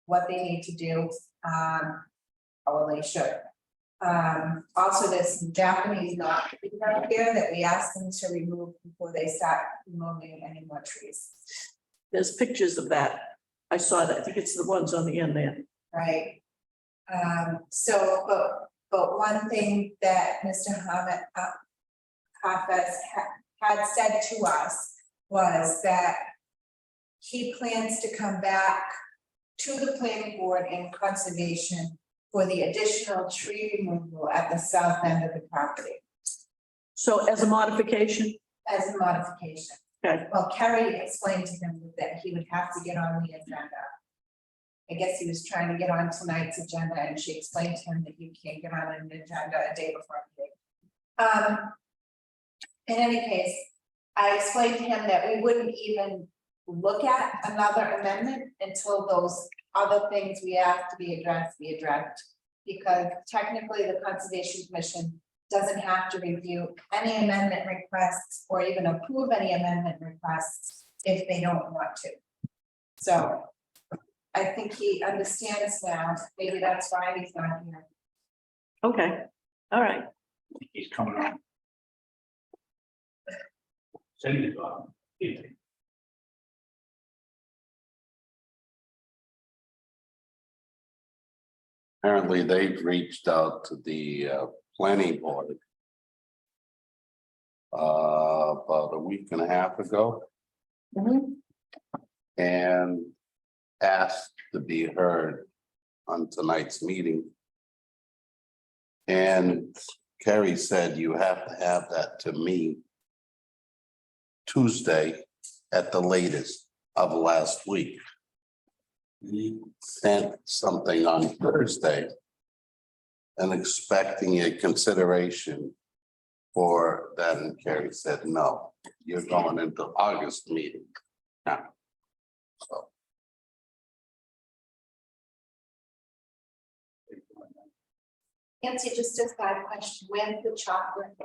what they need to do, or they should. Also, there's some Japanese knot out here that we asked them to remove before they start removing any more trees. There's pictures of that. I saw that. I think it's the ones on the end there. Right. But one thing that Mr. Hafez had said to us was that he plans to come back to the planning board and conservation for the additional tree removal at the south end of the property. So as a modification? As a modification. Okay. Well, Kerry explained to him that he would have to get on the agenda. I guess he was trying to get on tonight's agenda, and she explained to him that you can't get on an agenda a day before the meeting. In any case, I explained to him that we wouldn't even look at another amendment until those other things we have to be addressed, because technically the Conservation Commission doesn't have to review any amendment requests or even approve any amendment requests if they don't want to. So I think he understands now. Maybe that's why he's not here. Okay, all right. He's coming on. Send it on. Apparently, they've reached out to the planning board about a week and a half ago and asked to be heard on tonight's meeting. And Kerry said you have to have that to me Tuesday at the latest of last week. He sent something on Thursday and expecting a consideration for that, and Carrie said, no, you're going into August meeting now. So. Nancy, just a side question, when's the chocolate?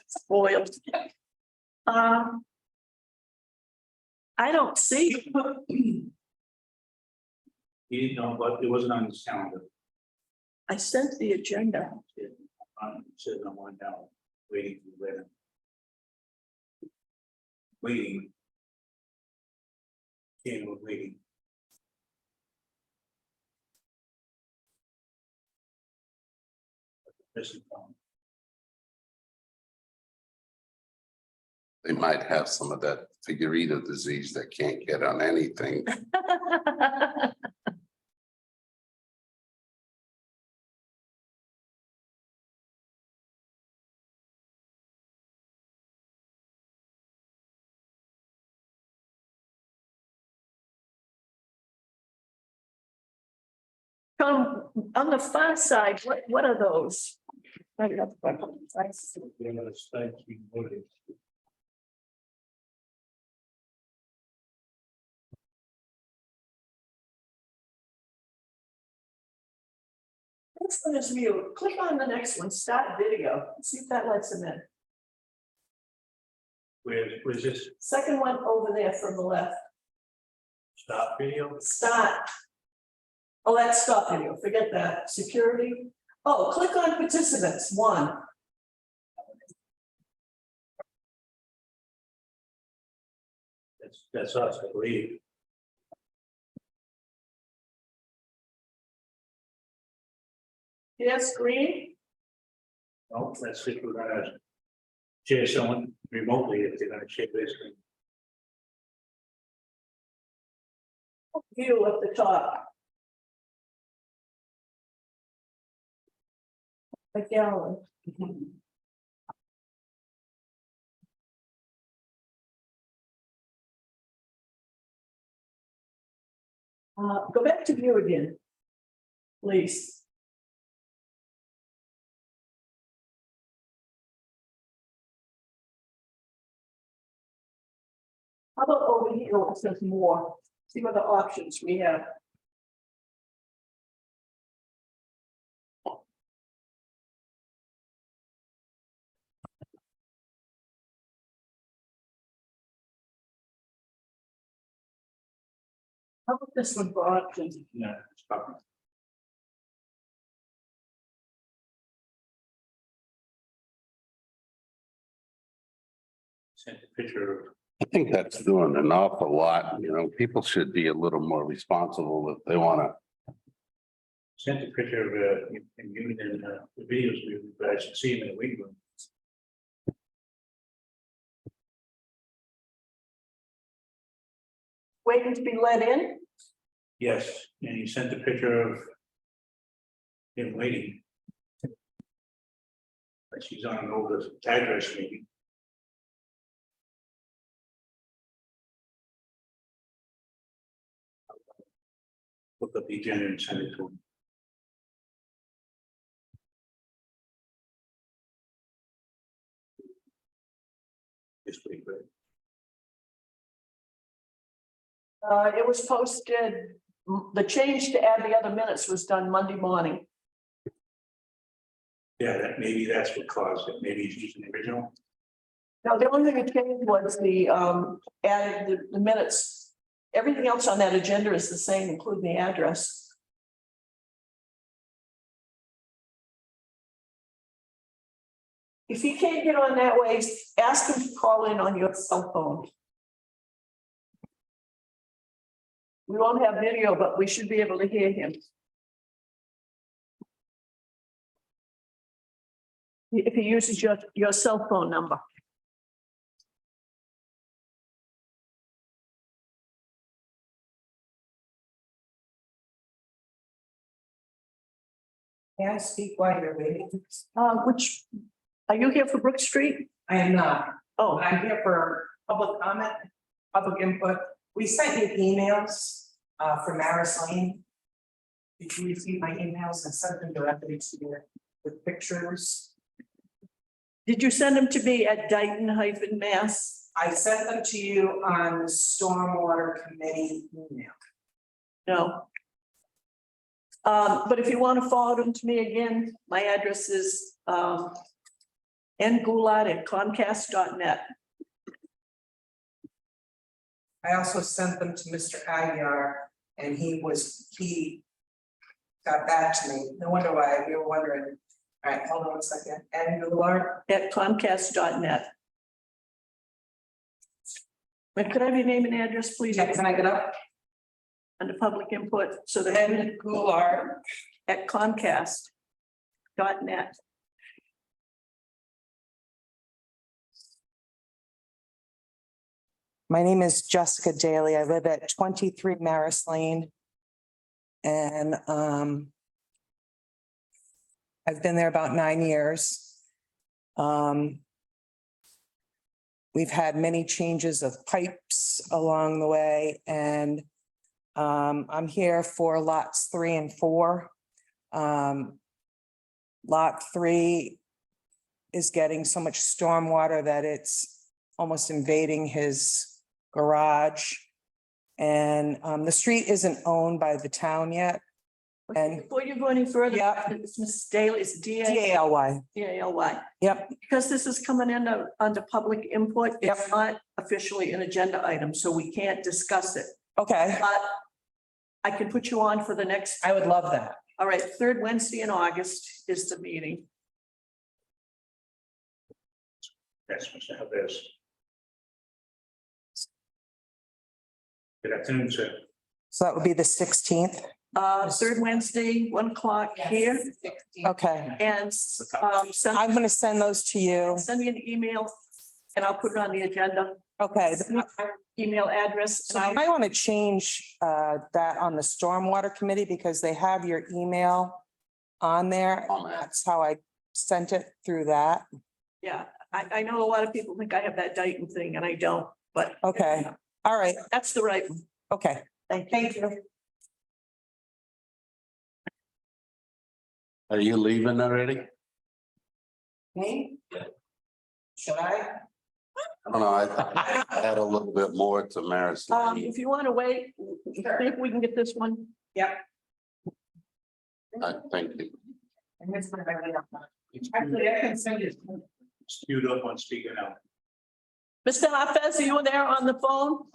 Spoiled. I don't see. He didn't know, but it wasn't on his calendar. I sent the agenda. It says I'm on down, waiting for later. Waiting. We're waiting. Missing phone. They might have some of that figurita disease that can't get on anything. Come on the far side, what are those? Right up front. You know, it's like we voted. This one is mute. Click on the next one, start video, see if that lets him in. Where's this Second one over there from the left, stop video? start. Oh, that's stop video, forget that, security. Oh, click on participants, one. That's us, I believe. Yes, green, No, that's if we're gonna share someone remotely, if they're gonna share this screen. view at the top. A gallery. Go back to view again, please. How about over here, where it says more, see what the options we have. How about this one for options? Yeah, stop. Sent a picture. I think that's doing an awful lot, you know, people should be a little more responsible if they wanna. Sent a picture of in the videos, but I should see him in the waiting room. Waiting to be let in? Yes, and he sent a picture of him waiting. But she's on an older address meeting. Look up the agenda and send it to him. This week, but It was posted, the change to add the other minutes was done Monday morning. yeah, maybe that's what caused it. Maybe he's using the original. Now, the only thing that changed was the added the minutes. Everything else on that agenda is the same, including the address. If you can't get on that way, ask him to call in on your cell phone. We won't have video, but we should be able to hear him. If he uses your cell phone number. May I speak while you're waiting? Which, are you here for Brook Street? I am not. Oh, I'm here for public comment, public input. We sent you emails for Maris Lane. Did you receive my emails? I sent them directly to you. with pictures. Did you send them to me at Dayton-Mass? I sent them to you on the Stormwater Committee email. No. But if you want to forward them to me again, my address is ngoulart@comcast.net. I also sent them to Mr. Aguirre and he got back to me. No wonder why you were wondering. All right, hold on one second. @comcast.net. But could I have your name and address, please? Yeah, can I get up? Under public input, so that N Goulart. @comcast.net. My name is Jessica Daly. I live at 23 Maris Lane. And I've been there about 9 years. We've had many changes of pipes along the way, and I'm here for lots 3 and 4. Lot 3 is getting so much stormwater that it's almost invading his garage. And the street isn't owned by the town yet. And Before you go any further, Yeah. it's Ms. Daly, it's DALY. DALY. Yep, Because this is coming in under public input, it's Yep. not officially an agenda item, so we can't discuss it. okay, But I can put you on for the next, I would love that. all right, third Wednesday in August is the meeting. Yes, Mr. Alves. Good afternoon, sir. So that would be the 16th. Third Wednesday, 1:00 here, Okay, and send I'm gonna send those to you. me an email and I'll put it on the agenda. Okay, Email address. so I want to change that on the Stormwater Committee because they have your email on there. That's how I sent it through that. Yeah, I know a lot of people think I have that Dayton thing and I don't, but. Okay, all right, That's the right one. okay. Thank you. Are you leaving already? Me? Should I? I don't know, I add a little bit more to Maris. If you want to wait, think we can get this one. Yep. Thank you. And here's my regular one. Actually, I can send it. Queued up on speaker now. Mr. Hafez, are you there on the phone?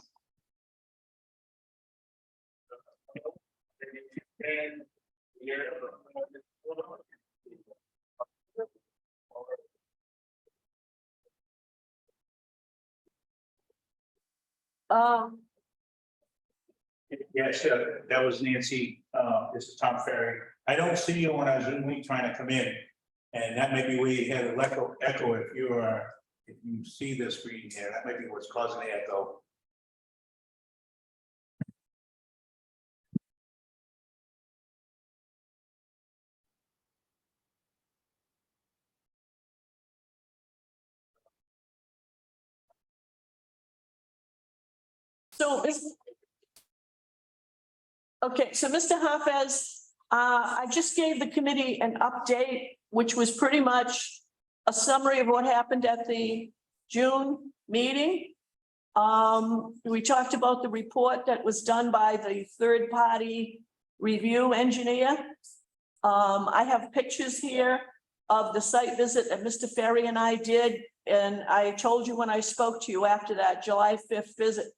Yes, that was Nancy. This is Tom Ferry. I don't see you on our Zoom link trying to come in. And that may be where you had an echo if you see this screen here, that might be what's causing the echo. So okay, so Mr. Hafez, I just gave the committee an update, which was pretty much a summary of what happened at the June meeting. We talked about the report that was done by the third-party review engineer. I have pictures here of the site visit that Mr. Ferry and I did, and I told you when I spoke to you after that July 5th visit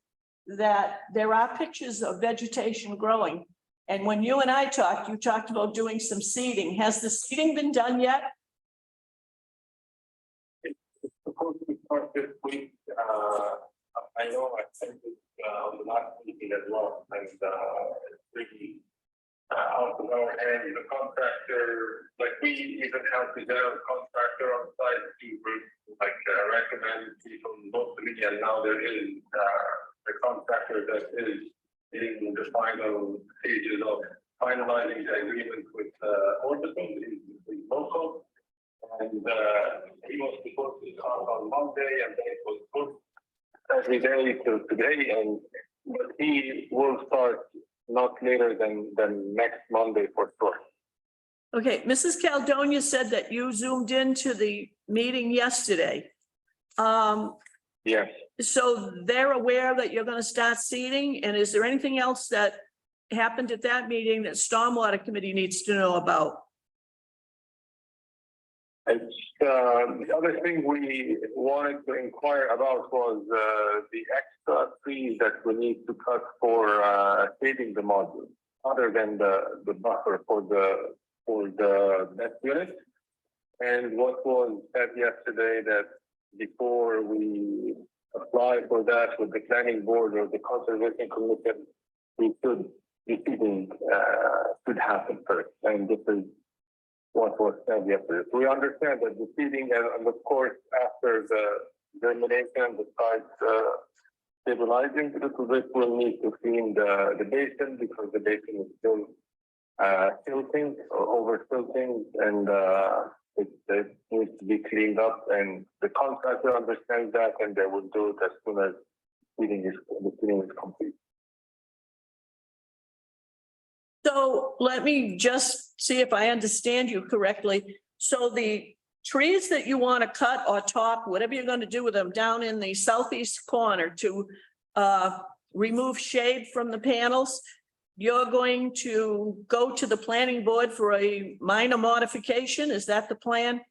that there are pictures of vegetation growing. And when you and I talked, you talked about doing some seeding. Has the seeding been done yet? Supposed to start this week. I know I sent it on the last meeting as well, and it's really out of our hands. The contractor, like we even have the general contractor on site to recommend people locally, and now there is the contractor that is in the final stages of finalizing the agreement with Orbital, is local. And he was supposed to start on Monday, and then it was pushed every day to today, but he will start not later than next Monday for sure. Okay, Mrs. Caldonia said that you zoomed into the meeting yesterday. Yes. So they're aware that you're gonna start seeding, and is there anything else that happened at that meeting that Stormwater Committee needs to know about? It's, the other thing we wanted to inquire about was the extra trees that we need to cut for shading the module, other than the buffer for the net unit. And what was said yesterday that before we apply for that with the planning board or the conservation commission, we should the seeding should happen first, and this is what was said yesterday. We understand that the seeding and of course after the germination and the site stabilizing, this will need to clean the basin because the basin is still silting or over silting, and it needs to be cleaned up, and the contractor understands that, and they will do it as soon as the seeding is complete. So let me just see if I understand you correctly. So the trees that you want to cut or top, whatever you're going to do with them down in the southeast corner to remove shade from the panels, you're going to go to the planning board for a minor modification. Is that the plan?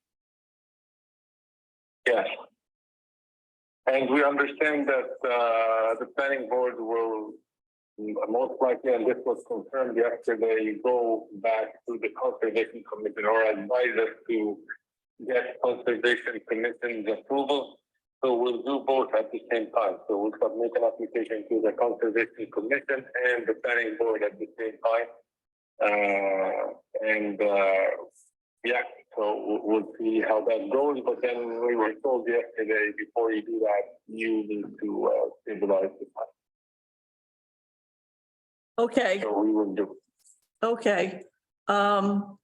Yes. And we understand that the planning board will most likely, and this was confirmed yesterday, go back to the conservation commission or advise us to get conservation commission's approval. So we'll do both at the same time. So we'll submit an application to the conservation commission and the planning board at the same time. Yeah, so we'll see how that goes. But then we were told yesterday, before you do that, you need to stabilize the site. Okay, So we will do. okay. And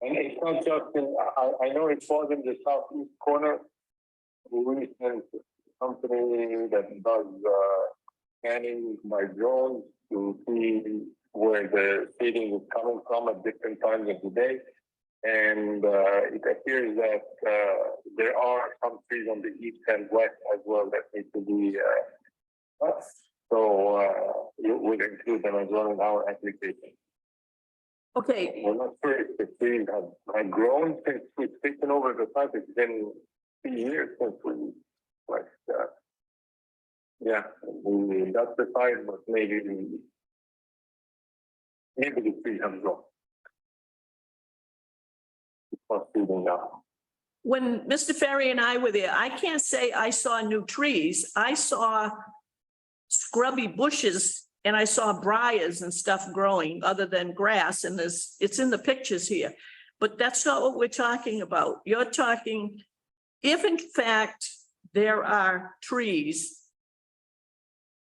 it's not just in, I know it was in the southeast corner. We sent a company that does scanning by drones to see where the shading is coming from at different times of the day. And it appears that there are some trees on the east and west as well that need to be so you would include them as well in our application. Okay, We're not sure if the trees have grown since we've taken over the site. It's been 3 years since we we got the site, but maybe the trees have grown. It's not feeding now. when Mr. Ferry and I were there, I can't say I saw new trees. I saw scrubby bushes and I saw briars and stuff growing other than grass, and it's in the pictures here. But that's not what we're talking about. You're talking, if in fact there are trees,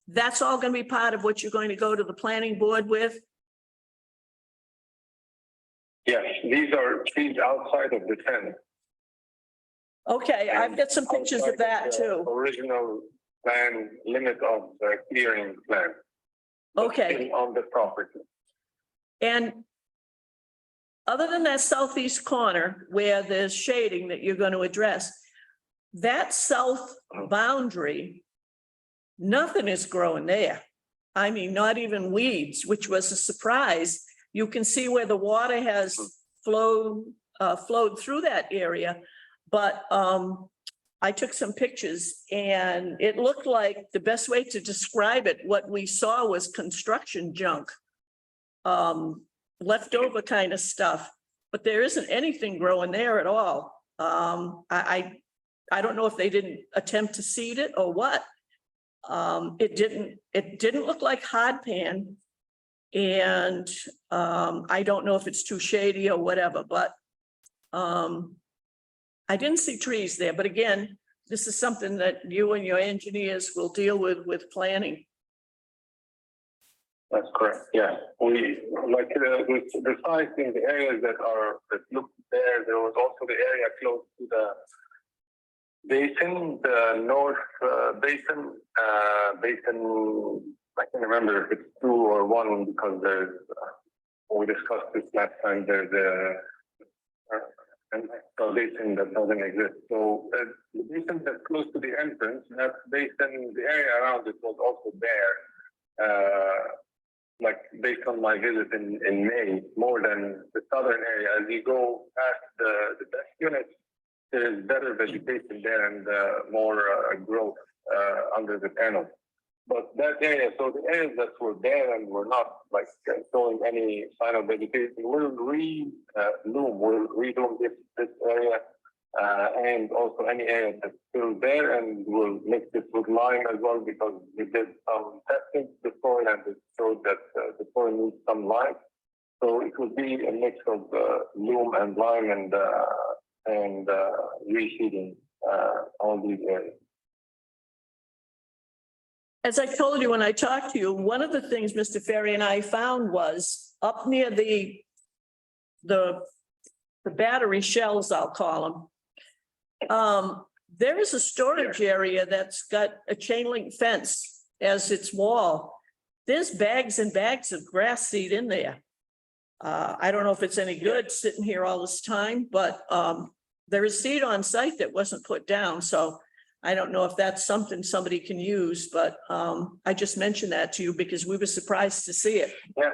that's all going to be part of what you're going to go to the planning board with? Yes, these are trees outside of the fence. Okay, I've got some pictures of that too. Original plan limit of the clearing plan. Okay. On the property. And other than that southeast corner where there's shading that you're going to address, that south boundary, nothing is growing there. I mean, not even weeds, which was a surprise. You can see where the water has flowed through that area. But I took some pictures and it looked like the best way to describe it, what we saw was construction junk, leftover kind of stuff, but there isn't anything growing there at all. I don't know if they didn't attempt to seed it or what. It didn't look like hard pan, and I don't know if it's too shady or whatever, but I didn't see trees there, but again, this is something that you and your engineers will deal with planning. That's correct. Yeah, we like the sites in the areas that look there. There was also the area close to the basin, the north basin, I can't remember if it's 2 or 1 because there's, we discussed this last time, there's an installation that doesn't exist. So the basin that's close to the entrance, that basin, the area around it was also bare. Like based on my visit in May, more than the southern area. As you go past the best units, there's better vegetation there and more growth under the panel. But that area, so the areas that were there and were not like showing any sign of vegetation, will we'll reloom this area and also any area that's still there, and we'll mix it with lime as well because we did some testing to the soil and it showed that the soil needs some lime. So it will be a mix of loam and lime and reseeding all these areas. As I told you when I talked to you, one of the things Mr. Ferry and I found was up near the battery shells, I'll call them. There is a storage area that's got a chain link fence as its wall. There's bags and bags of grass seed in there. I don't know if it's any good sitting here all this time, but there is seed on site that wasn't put down. So I don't know if that's something somebody can use, but I just mentioned that to you because we were surprised to see it. Yeah.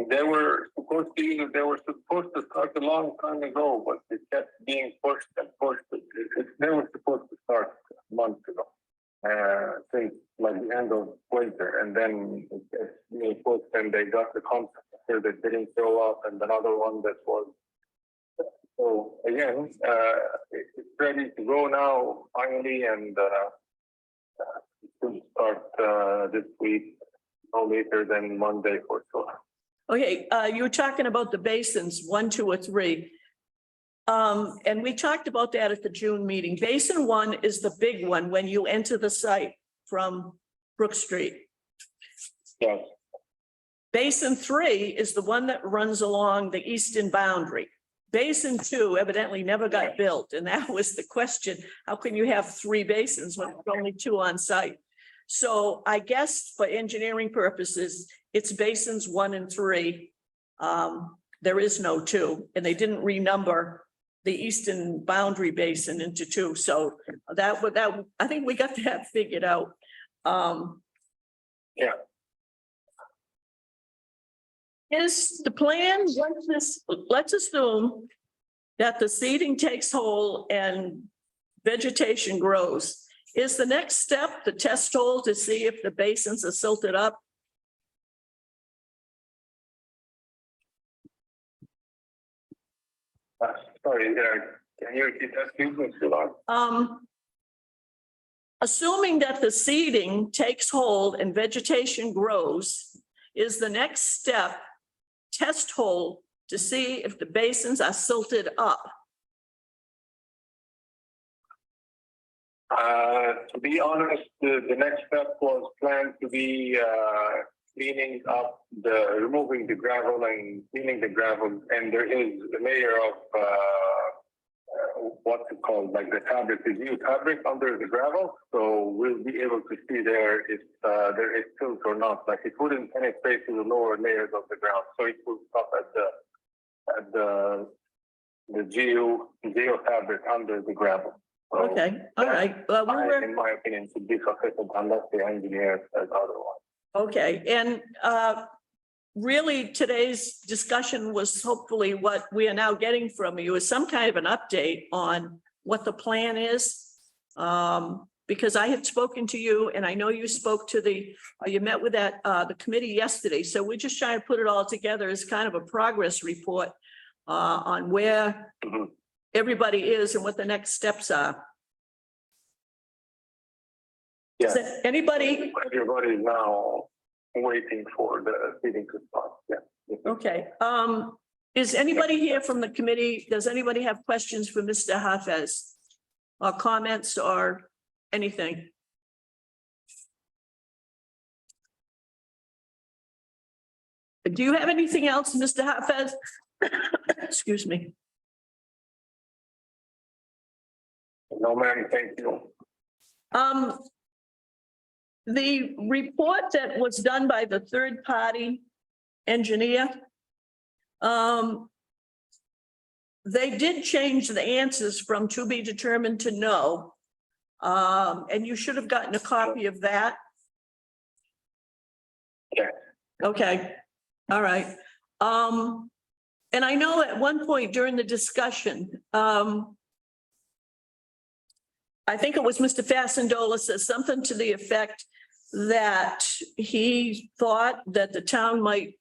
They were supposed to start a long time ago, but it kept being pushed and pushed. They were supposed to start months ago, since like the end of winter, and then it kept being pushed, and they got the contractor that didn't show up, and another one that was. So again, it's ready to go now finally, and it will start this week, no later than Monday for sure. Okay, you were talking about the basins, 1, 2, or 3. And we talked about that at the June meeting. Basin 1 is the big one when you enter the site from Brook Street. Yes. Basin 3 is the one that runs along the eastern boundary. Basin 2 evidently never got built, and that was the question. How can you have 3 basins when there's only 2 on site? So I guess for engineering purposes, it's basins 1 and 3. There is no 2, and they didn't renumber the eastern boundary basin into 2. So that I think we got that figured out. Yeah. Is the plan, let's assume that the seeding takes hold and vegetation grows. Is the next step the test hole to see if the basins are silted up? Sorry, can you repeat that, please, Mr. Lord? Assuming that the seeding takes hold and vegetation grows, is the next step test hole to see if the basins are silted up? To be honest, the next step was planned to be cleaning up removing the gravel and cleaning the gravel, and there is a layer of what's it called, like the fabric, the new fabric under the gravel. So we'll be able to see there if there is silt or not. Like it wouldn't penetrate to the lower layers of the ground, so it will stop at the geo fabric under the gravel. So Okay, all right. Well, in my opinion, should be sufficient unless the engineer says otherwise. okay, and really today's discussion was hopefully what we are now getting from you is some kind of an update on what the plan is. Because I had spoken to you and I know you spoke to you met with the committee yesterday. So we're just trying to put it all together as kind of a progress report on where everybody is and what the next steps are. Yeah. Is there anybody? Everybody is now waiting for the seating to start. Yeah. Okay. Is anybody here from the committee? Does anybody have questions for Mr. Hafez? Or comments or anything? Do you have anything else, Mr. Hafez? Excuse me. No, ma'am, thank you. The report that was done by the third party engineer. They did change the answers from to be determined to no. And you should have gotten a copy of that. Yeah. Okay, all right. And I know at one point during the discussion, I think it was Mr. Fasendola said something to the effect that he thought that the town might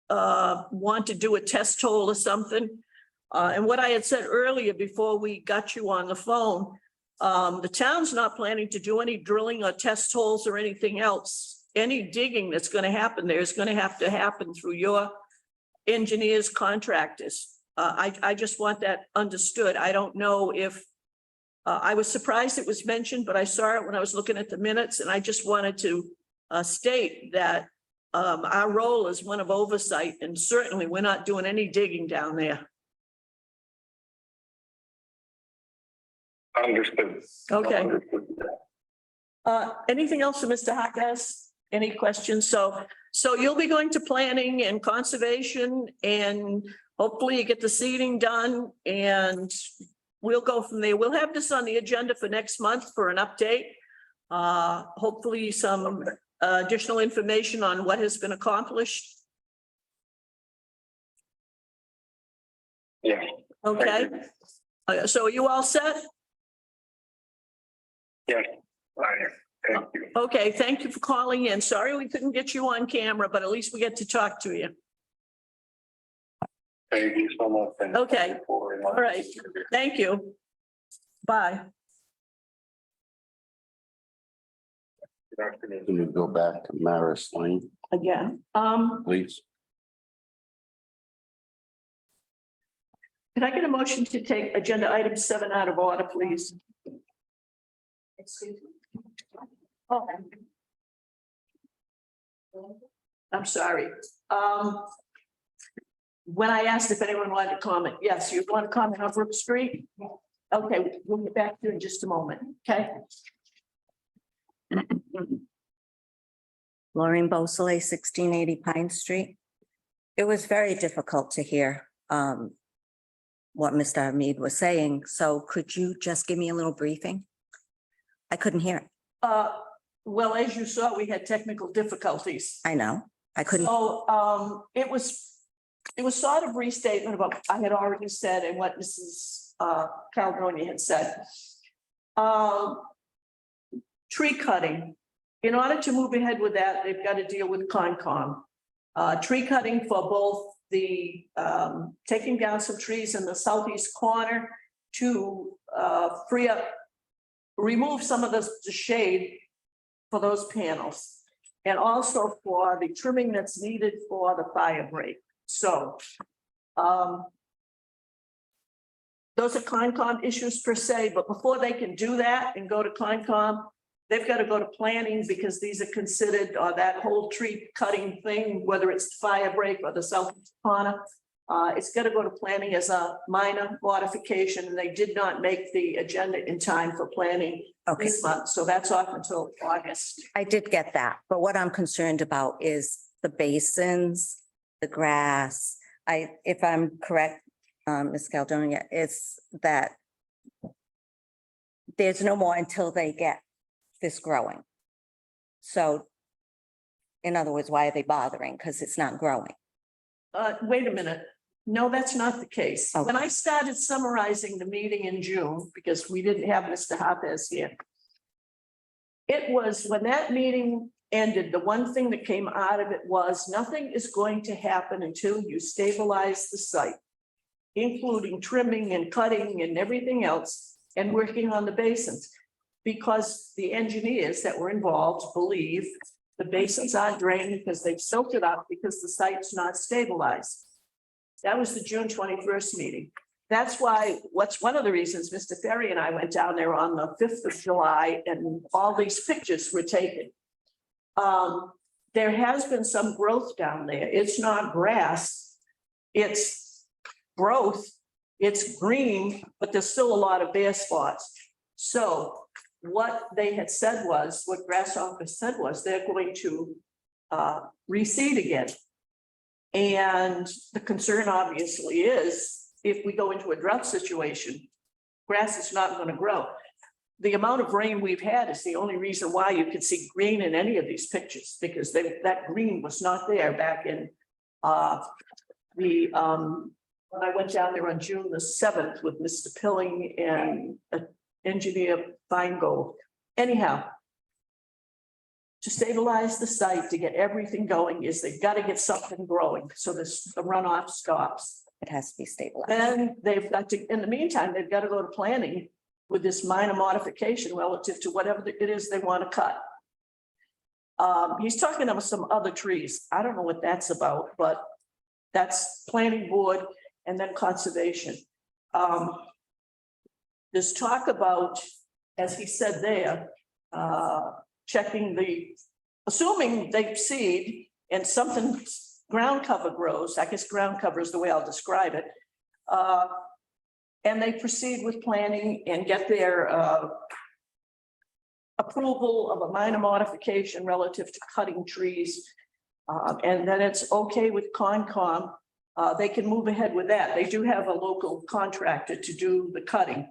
want to do a test hole or something. And what I had said earlier before we got you on the phone, the town's not planning to do any drilling or test holes or anything else. Any digging that's going to happen there is going to happen through your engineers, contractors. I just want that understood. I don't know if, I was surprised it was mentioned, but I saw it when I was looking at the minutes, and I just wanted to state that our role is one of oversight, and certainly we're not doing any digging down there. Understood. Okay. Understood. Anything else for Mr. Harkness? Any questions? So you'll be going to planning and conservation, and hopefully you get the seeding done, and we'll go from there. We'll have this on the agenda for next month for an update. Hopefully some additional information on what has been accomplished. Yeah. Okay. So are you all set? Yes. Thank you. Okay, thank you for calling in. Sorry we couldn't get you on camera, but at least we get to talk to you. Thank you so much. and Okay. thank you for All right, thank you. Bye. Good afternoon. Can you go back to Maris Lane, Again, please? can I get a motion to take agenda item 7 out of order, please? Excuse me. Oh. I'm sorry. When I asked if anyone wanted to comment, yes, you want to comment on Brook Street? Okay, we'll get back to you in just a moment, okay? Maureen Beausoleil, 1680 Pine Street. It was very difficult to hear what Mr. Hamid was saying. So could you just give me a little briefing? I couldn't hear it. Well, as you saw, we had technical difficulties. I know. I couldn't. So it was sort of restatement of what I had already said and what Mrs. Caledonia had said. Tree cutting. In order to move ahead with that, they've got to deal with Concom. Tree cutting for both the taking down some trees in the southeast corner to free up, remove some of the shade for those panels, and also for the trimming that's needed for the fire break. So those are Concom issues per se, but before they can do that and go to Concom, they've got to go to planning, because these are considered, or that whole tree cutting thing, whether it's the fire break or the southeast corner, it's got to go to planning as a minor modification, and they did not make the agenda in time for planning this month. So that's off until August. I did get that, but what I'm concerned about is the basins, the grass. If I'm correct, Ms. Caledonia, it's that there's no more until they get this growing. So in other words, why are they bothering? Because it's not growing. Wait a minute. No, that's not the case. Okay. When I started summarizing the meeting in June, because we didn't have Mr. Harpez here, it was when that meeting ended, the one thing that came out of it was nothing is going to happen until you stabilize the site, including trimming and cutting and everything else, and working on the basins. Because the engineers that were involved believe the basins aren't draining because they've silted up because the site's not stabilized. That was the June 21st meeting. That's why, what's one of the reasons Mr. Ferry and I went down there on the 5th of July and all these pictures were taken. There has been some growth down there. It's not grass, it's growth, it's green, but there's still a lot of bare spots. So what they had said was, what Grass Office said was, they're going to reseed again. And the concern obviously is, if we go into a drought situation, grass is not going to grow. The amount of rain we've had is the only reason why you could see green in any of these pictures, because that green was not there back in when I went down there on June the 7th with Mr. Pilling and engineer Feingold. Anyhow, to stabilize the site, to get everything going, is they've got to get something growing, so the runoff stops. It has to be stabilized. Then they've got to, in the meantime, they've got to go to planning with this minor modification relative to whatever it is they want to cut. He's talking about some other trees. I don't know what that's about, but that's planning board and then conservation. There's talk about, as he said there, checking assuming they seed and something ground cover grows, I guess ground cover is the way I'll describe it. And they proceed with planning and get their approval of a minor modification relative to cutting trees. And then it's okay with Concom. They can move ahead with that. They do have a local contractor to do the cutting.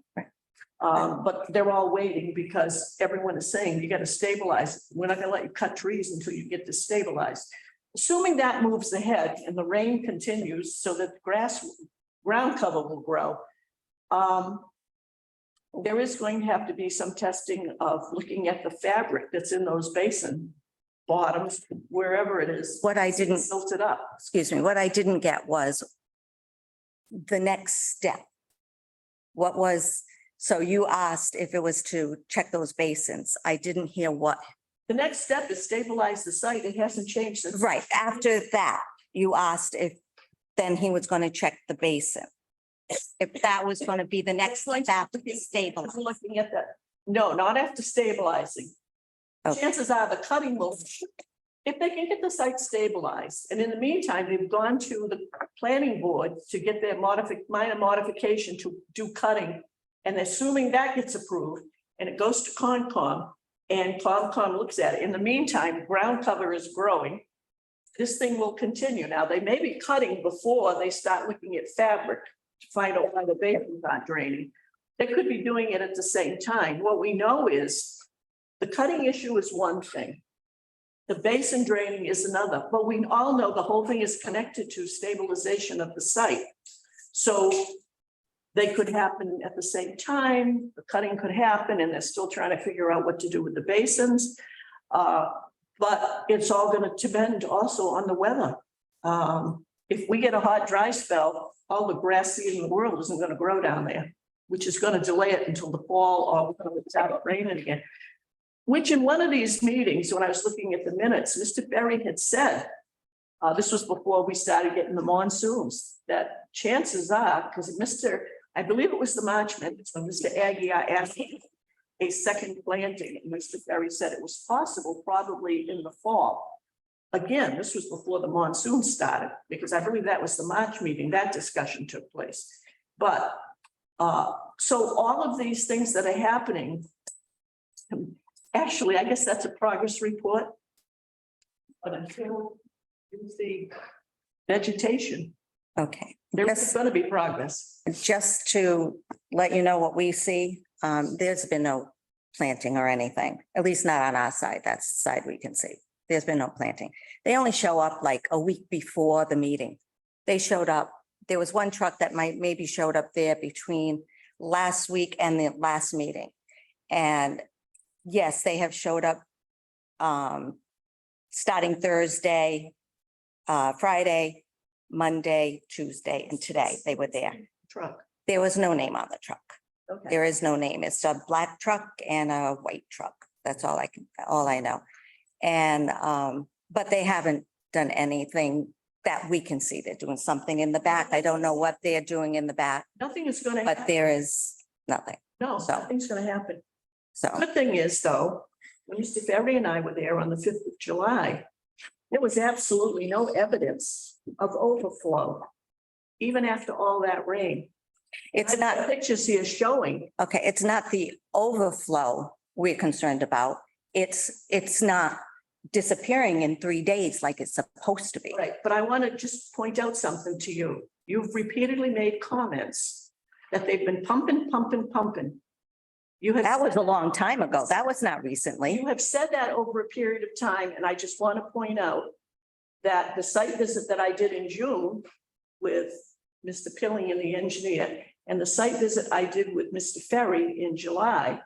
But they're all waiting because everyone is saying you got to stabilize. We're not going to let you cut trees until you get this stabilized. Assuming that moves ahead and the rain continues so that ground cover will grow. There is going to have to be some testing of looking at the fabric that's in those basin bottoms, wherever it is. What I didn't, Silted up. excuse me, what I didn't get was the next step. What was, so you asked if it was to check those basins. I didn't hear what. The next step is stabilize the site. It hasn't changed since. Right, after that, you asked if then he was going to check the basin. If that was going to be the next step after stabilize. Looking at that. No, not after stabilizing. Okay. Chances are the cutting will, if they can get the site stabilized, and in the meantime, they've gone to the planning board to get their minor modification to do cutting. And assuming that gets approved and it goes to Concom and Concom looks at it. In the meantime, ground cover is growing. This thing will continue. Now, they may be cutting before they start looking at fabric to find out why the basins aren't draining. They could be doing it at the same time. What we know is the cutting issue is one thing. The basin draining is another, but we all know the whole thing is connected to stabilization of the site. So they could happen at the same time, the cutting could happen, and they're still trying to figure out what to do with the basins. But it's all going to depend also on the weather. If we get a hot, dry spell, all the grass seed in the world isn't going to grow down there, which is going to delay it until the fall or when it's out raining again. Which in one of these meetings, when I was looking at the minutes, Mr. Berry had said, this was before we started getting the monsoons, that chances are, because I believe it was the March minutes when Mr. Aguirre asked a second planting, and Mr. Berry said it was possible probably in the fall. Again, this was before the monsoon started, because I believe that was the March meeting, that discussion took place. But so all of these things that are happening, actually, I guess that's a progress report. But until you see vegetation, Okay. there's going to be progress. Just to let you know what we see, there's been no planting or anything, at least not on our side. That's the side we can see. There's been no planting. They only show up like a week before the meeting. They showed up. There was one truck that maybe showed up there between last week and the last meeting. And yes, they have showed up starting Thursday, Friday, Monday, Tuesday, and today they were there. Truck. There was no name on the truck. Okay. There is no name. It's a black truck and a white truck. That's all I know. And, but they haven't done anything that we can see. They're doing something in the back. I don't know what they're doing in the back, Nothing is going to but happen. there is nothing. No, so- nothing's going to happen. So, Good thing is, though, when Mr. Ferry and I were there on the 5th of July, there was absolutely no evidence of overflow, even after all that rain. it's The not, pictures here showing. okay, it's not the overflow. we're concerned about. It's not disappearing in 3 days like it's supposed to be. Right, but I want to just point out something to you. You've repeatedly made comments that they've been pumping. You have. That was a long time ago. That was not recently. You have said that over a period of time, and I just want to point out that the site visit that I did in June with Mr. Pilling and the engineer, and the site visit I did with Mr. Ferry in July,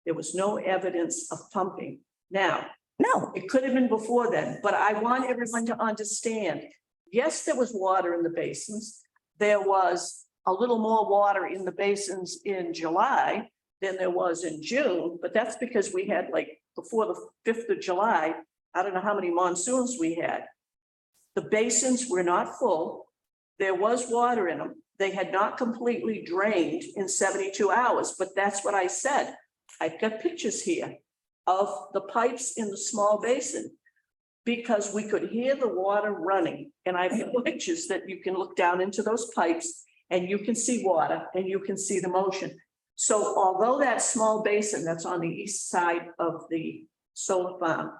there was no evidence of pumping. Now, No, it could have been before then, but I want everyone to understand, yes, there was water in the basins. There was a little more water in the basins in July than there was in June, but that's because we had, like, before the 5th of July, I don't know how many monsoons we had. The basins were not full. There was water in them. They had not completely drained in 72 hours, but that's what I said. I've got pictures here of the pipes in the small basin because we could hear the water running. And I've got pictures that you can look down into those pipes and you can see water and you can see the motion. So although that small basin that's on the east side of the solar farm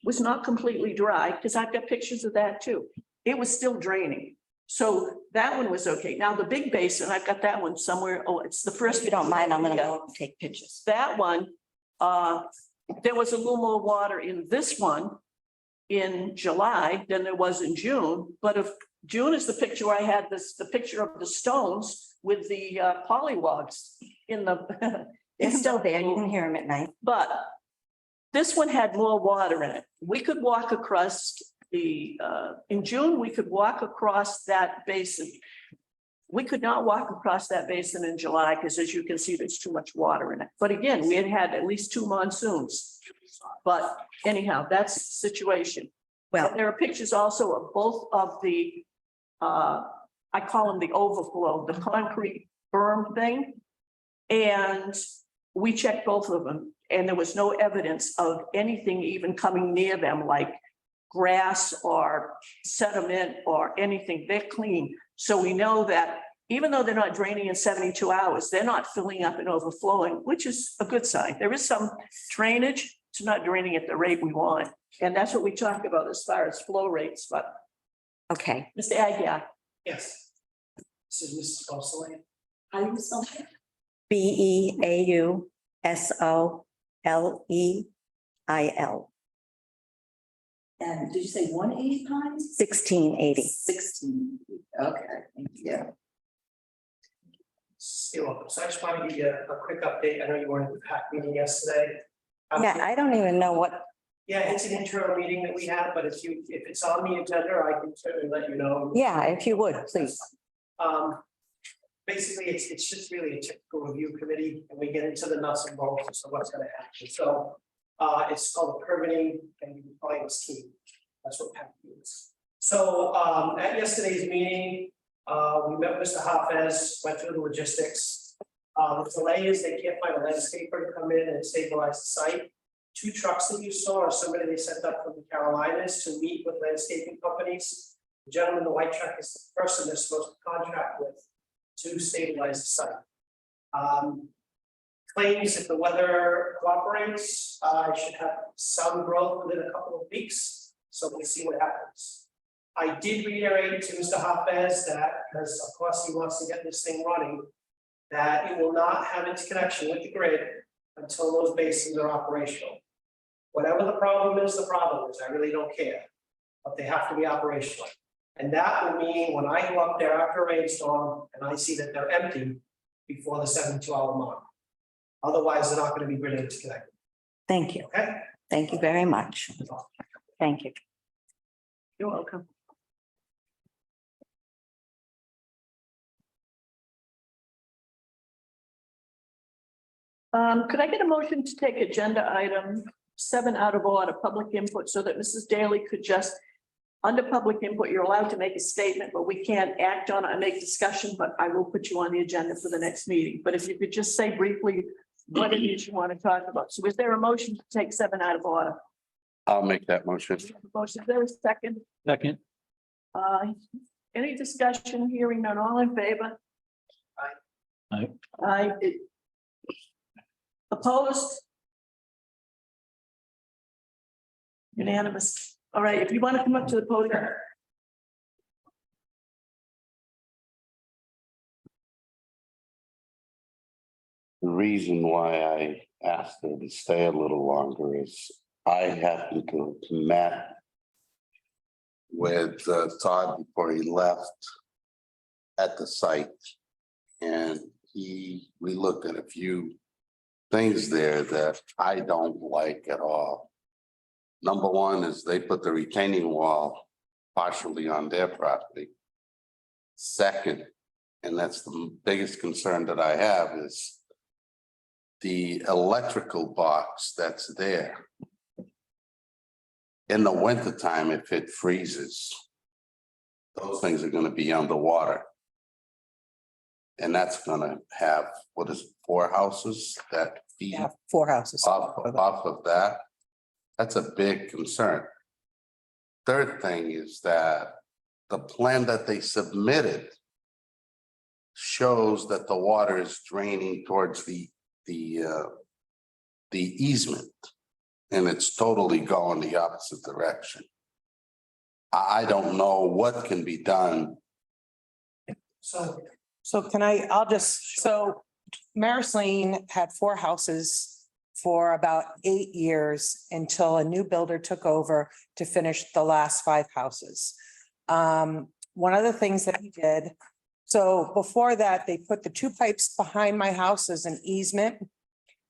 was not completely dry, because I've got pictures of that too, it was still draining. So that one was okay. Now the big basin, I've got that one somewhere. Oh, it's the first. if you don't mind, I'm gonna go take pictures. That one, there was a little more water in this one in July than there was in June. But if June is the picture where I had this, the picture of the stones with the polywogs in the. It's still there. You can hear them at night. But this one had more water in it. We could walk across the, in June, we could walk across that basin. We could not walk across that basin in July because, as you can see, there's too much water in it. But again, we had had at least 2 monsoons. But anyhow, that's the situation. Well, And there are pictures also of both of the, I call them the overflow, the concrete berm thing. And we checked both of them and there was no evidence of anything even coming near them, like grass or sediment or anything. They're clean. So we know that even though they're not draining in 72 hours, they're not filling up and overflowing, which is a good sign. There is some drainage. It's not draining at the rate we want. And that's what we talk about as far as flow rates, but. okay. Mr. Aguirre. Yes. This is Mrs. Gosselin. How do you spell it? BEAUSOLEIL. And did you say 180 Pines? 1680. 16. Okay, thank you. You're welcome. So I just wanted to give you a quick update. I know you weren't at the PAC meeting yesterday. Yeah, I don't even know what, Yeah, it's an internal meeting that we have, but if it's on the agenda, I can certainly let you know. yeah, if you would, please. Basically, it's just really a typical review committee and we get into the nuts and bolts of what's gonna happen. So it's called the permitting and compliance team. That's what PAC is. So at yesterday's meeting, we met with Mr. Hafez, went through the logistics. The delay is they can't find a landscaper to come in and stabilize the site. 2 trucks that you saw are somebody they sent up from the Carolinas to meet with landscaping companies. The gentleman in the white truck is the person they're supposed to contract with to stabilize the site. Claims if the weather cooperates, I should have some growth within a couple of weeks. So we'll see what happens. I did reiterate to Mr. Hafez that, because of course he wants to get this thing running, that it will not have its connection with the grid until those basins are operational. Whatever the problem is, I really don't care, but they have to be operational. And that will mean when I go up there after a rainstorm and I see that they're empty before the 72-hour mark. Otherwise, they're not going to be grid interconnected. Thank you. Okay. Thank you very much. Thank you. You're welcome. Could I get a motion to take agenda item 7 out of order, public input, so that Mrs. Daly could just, under public input, you're allowed to make a statement, but we can't act on it and make discussion, but I will put you on the agenda for the next meeting. But if you could just say briefly what it is you want to talk about. So is there a motion to take 7 out of order? I'll make that motion. Motion, is there a second? Second. Any discussion, hearing none, all in favor? Aye. Aye. Opposed? Unanimous. All right, if you want to come up to the podium. The reason why I asked her to stay a little longer is I happened to met with Todd before he left at the site. And we looked at a few things there that I don't like at all. Number one is they put the retaining wall partially on their property. Second, and that's the biggest concern that I have, is the electrical box that's there. In the wintertime, if it freezes, those things are gonna be underwater. And that's gonna have, what is it, 4 houses that feed Yeah, 4 houses. off of that. That's a big concern. Third thing is that the plan that they submitted shows that the water is draining towards the easement. And it's totally going the opposite direction. I don't know what can be done. So can so Maris Lane had 4 houses for about 8 years until a new builder took over to finish the last 5 houses. One of the things that he did, so before that, they put the 2 pipes behind my house as an easement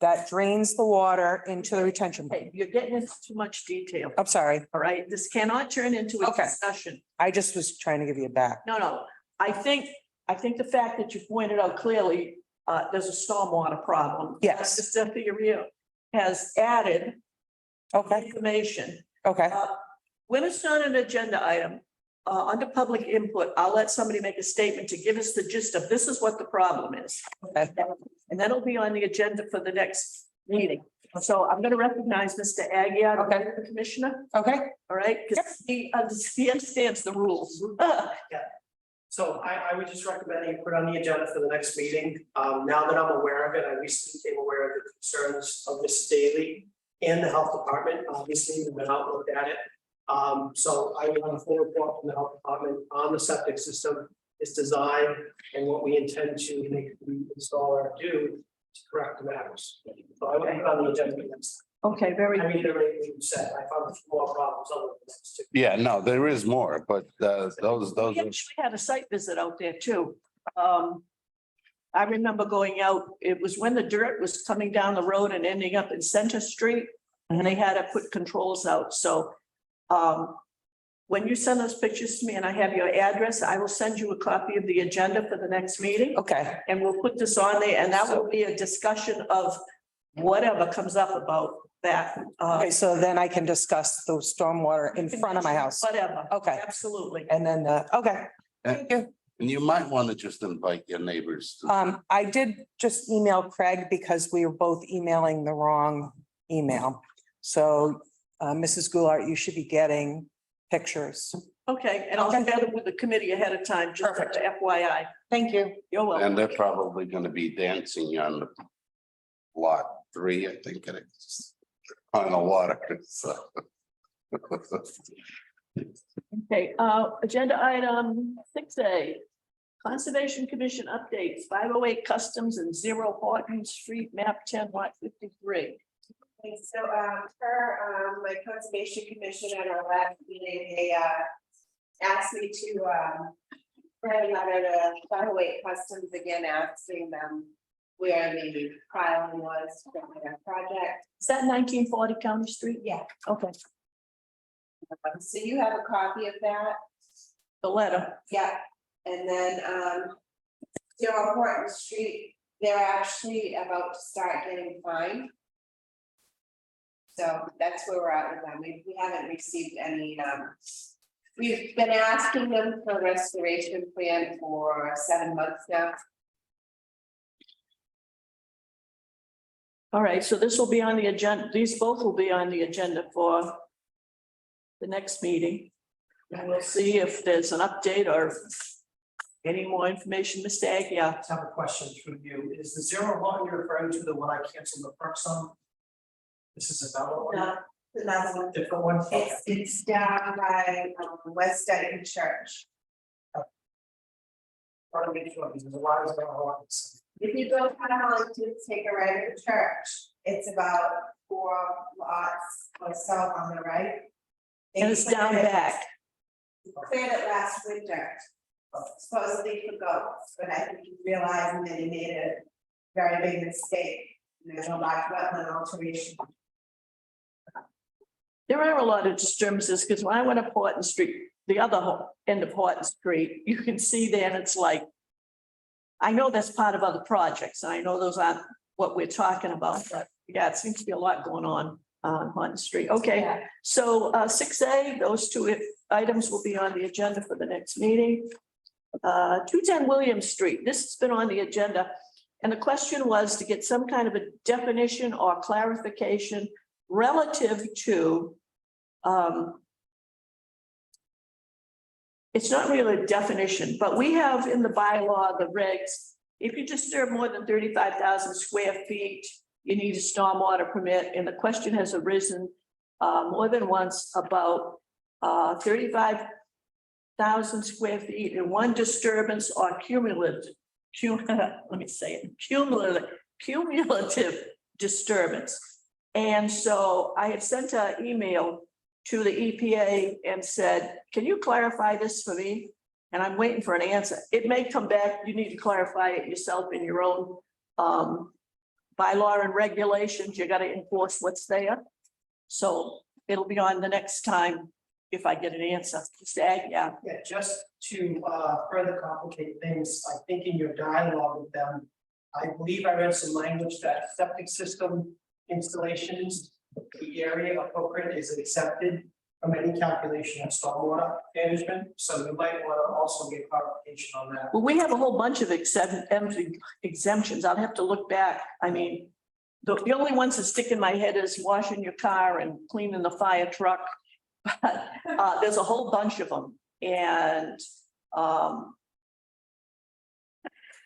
that drains the water into the retention. Hey, you're getting into too much detail. I'm sorry. All right, this cannot turn into a Okay. discussion. I just was trying to give you a back. No. I think the fact that you pointed out clearly, there's a stormwater problem. Yes. Mr. Fiorio has added Okay, information. okay, When it's not an agenda item, under public input, I'll let somebody make a statement to give us the gist of this is what the problem is. okay. And that'll be on the agenda for the next meeting. So I'm gonna recognize Mr. Aguirre, Okay. the Commissioner, Okay, all right? Because he understands the rules. So I would just recommend you put on the agenda for the next meeting. Now that I'm aware of it, I recently became aware of the concerns of Ms. Daly and the health department. Obviously, we went out and looked at it. So I want a full report from the health department on the septic system, its design, and what we intend to make the installer do to correct the matters. So I want to put on the agenda for next. Okay, very. I reiterate what you said. I found a few more problems other than this too. Yeah, no, there is more, but those We are. actually had a site visit out there too. I remember going out, it was when the dirt was coming down the road and ending up in Center Street. And they had to put controls out, so. When you send those pictures to me and I have your address, I will send you a copy of the agenda for the next meeting. okay, And we'll put this on there and that will be a discussion of whatever comes up about that. okay, so then I can discuss the stormwater in front of my house. Whatever. Okay. Absolutely. And then, okay, thank you. And you might want to just invite your neighbors. to- I did just email Craig because we were both emailing the wrong email. So, Mrs. Goulart, you should be getting pictures. Okay, and I'll Okay. gather with the committee ahead of time, just Perfect. FYI. Thank you. You're welcome. And they're probably gonna be dancing on the lot 3, I think it is. On the water, so. Okay, agenda item 6A. Conservation Commission updates, 508 Customs and 0 Horton Street, map 10, lot 53. Okay, so, my conservation commission at our last meeting, they, asked me to, write a letter to 508 Customs again, asking them where the filing was for their project. Is that 1940 County Street? Yeah. Okay, So you have a copy of that? the letter. Yeah, and then, 0 Horton Street, they're actually about to start getting fined. So that's where we're at with them. We haven't received any, we've been asking them for a restoration plan for 7 months now. All right, so this will be on the agenda. These both will be on the agenda for the next meeting. And we'll see if there's an update or any more information. Mr. Aguirre. I have a question through you. Is the 0 Horton you're referring to the one I canceled the perks on? This is another one? Another one. Different one? Okay. It's down by West Dayton Church. Want to make sure, because there's a lot of going. If you go kind of like to take a right at the church, it's about 4 lots or so on the right. And it's down back. Cleared it last winter, supposedly for goats, but I think he realized that he made a very big mistake. There's a lot of wetland alteration. There are a lot of disturbances, because when I went up Horton Street, the other end of Horton Street, you can see there, and it's like, I know that's part of other projects, and I know those aren't what we're talking about, but yeah, it seems to be a lot going on Horton Street. Okay, so 6A, those two items will be on the agenda for the next meeting. 210 William Street, this has been on the agenda, and the question was to get some kind of a definition or clarification relative to it's not really a definition, but we have in the bylaw, the regs, if you disturb more than 35,000 square feet, you need a stormwater permit, and the question has arisen more than once about 35,000 square feet in one disturbance or cumulative disturbance. And so I had sent an email to the EPA and said, can you clarify this for me? And I'm waiting for an answer. It may come back, you need to clarify it yourself in your own bylaw and regulations. You got to enforce what's there. So it'll be on the next time if I get an answer. Yeah, just to further complicate things, I think in your dialogue with them, I believe I read some language that septic system installations, the area appropriate is accepted from any calculation of stormwater management. So you might want to also get clarification on that. Well, we have a whole bunch of exemptions. I'll have to look back. I mean, the only ones that stick in my head is washing your car and cleaning the fire truck. But there's a whole bunch of them. And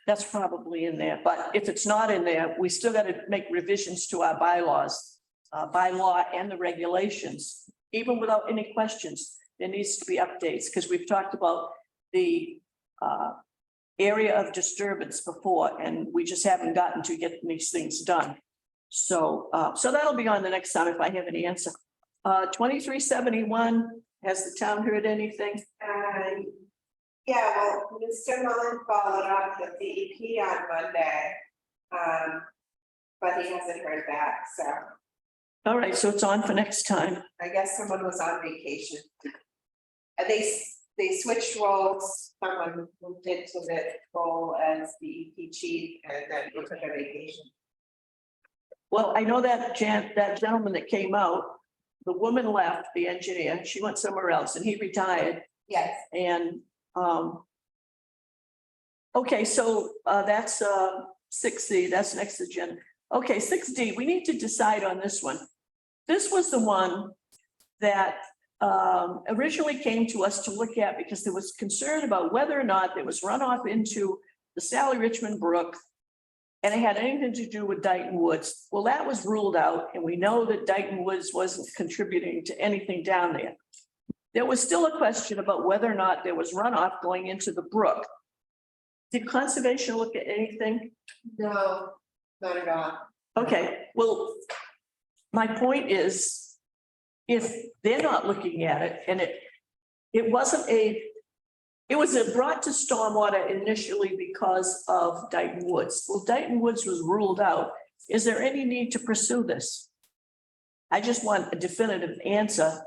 that's probably in there. But if it's not in there, we still got to make revisions to our bylaws, bylaw and the regulations. Even without any questions, there needs to be updates, because we've talked about the area of disturbance before, and we just haven't gotten to get these things done. So, so that'll be on the next time if I have any answer. 2371, has the town heard anything? Yeah, well, Mr. Mullen followed up with the EP on Monday. But he hasn't heard back, so All right, so it's on for next time. I guess someone was on vacation. And they switched roles, someone moved into the role as the EP chief and then he took a vacation. Well, I know that that gentleman that came out, the woman left, the engineer, she went somewhere else and he retired. Yes. And okay, so that's 6C, that's next agenda. Okay, 6D, we need to decide on this one. This was the one that originally came to us to look at because there was concern about whether or not there was runoff into the Sally Richmond Brook and it had anything to do with Dighton Woods. Well, that was ruled out, and we know that Dighton Woods wasn't contributing to anything down there. There was still a question about whether or not there was runoff going into the brook. Did conservation look at anything? No, not at all. Okay, well, my point is, if they're not looking at it, and it was brought to stormwater initially because of Dighton Woods. Well, Dighton Woods was ruled out. Is there any need to pursue this? I just want a definitive answer.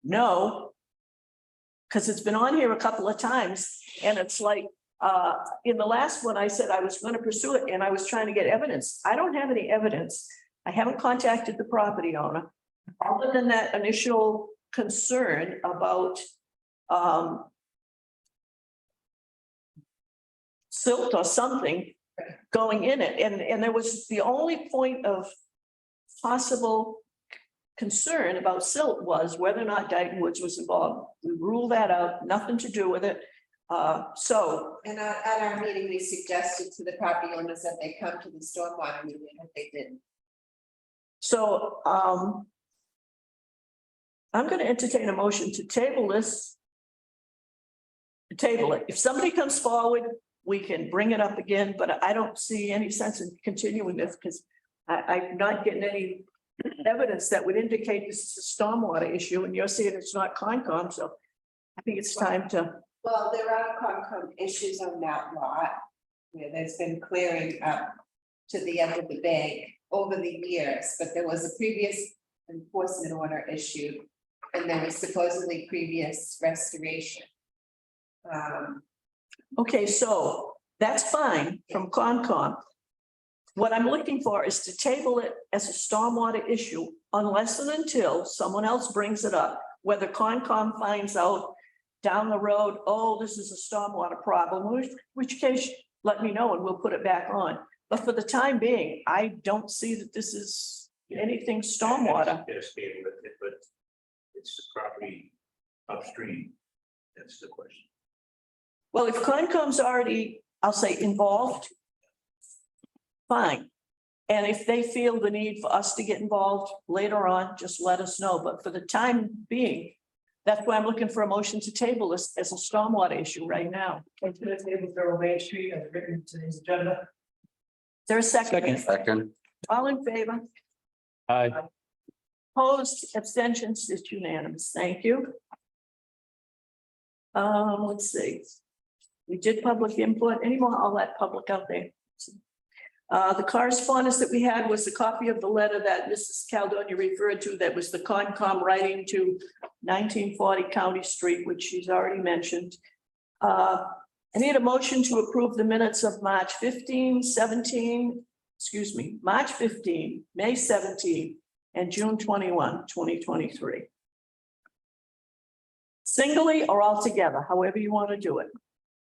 No, because it's been on here a couple of times, and it's like, in the last one, I said I was going to pursue it, and I was trying to get evidence. I don't have any evidence. I haven't contacted the property owner, other than that initial concern about silt or something going in it. And there was the only point of possible concern about silt was whether or not Dighton Woods was involved. We ruled that out, nothing to do with it. And at our meeting, we suggested to the property owners that they come to the stormwater meeting, and they didn't. So I'm gonna entertain a motion to table this. Table it. If somebody comes forward, we can bring it up again, but I don't see any sense in continuing this because I'm not getting any evidence that would indicate this is a stormwater issue, and you're saying it's not Concom, so I think it's time to. Well, there are Concom issues on that lot, where there's been clearing up to the end of the bank over the years, but there was a previous enforcement order issued, and there was supposedly previous restoration. Okay, so that's fine from Concom. What I'm looking for is to table it as a stormwater issue unless and until someone else brings it up, whether Concom finds out down the road, oh, this is a stormwater problem, which case let me know and we'll put it back on. But for the time being, I don't see that this is anything stormwater. Yes, but it's the property upstream. That's the question. Well, if Concom's already, I'll say, involved, fine. And if they feel the need for us to get involved later on, just let us know. But for the time being, that's why I'm looking for a motion to table this as a stormwater issue right now. Table Federal Main Street as written in today's agenda. Is there a second? Second, All in favor? Aye. Opposed, abstentions, it's unanimous. Thank you. Let's see. We did public input. Any more? I'll let public out there. The correspondence that we had was a copy of the letter that Mrs. Caledonia referred to. That was the Concom writing to 1940 County Street, which she's already mentioned. I need a motion to approve the minutes of March 15, 17, excuse me, March 15, May 17, and June 21, 2023. Singly or all together, however you want to do it.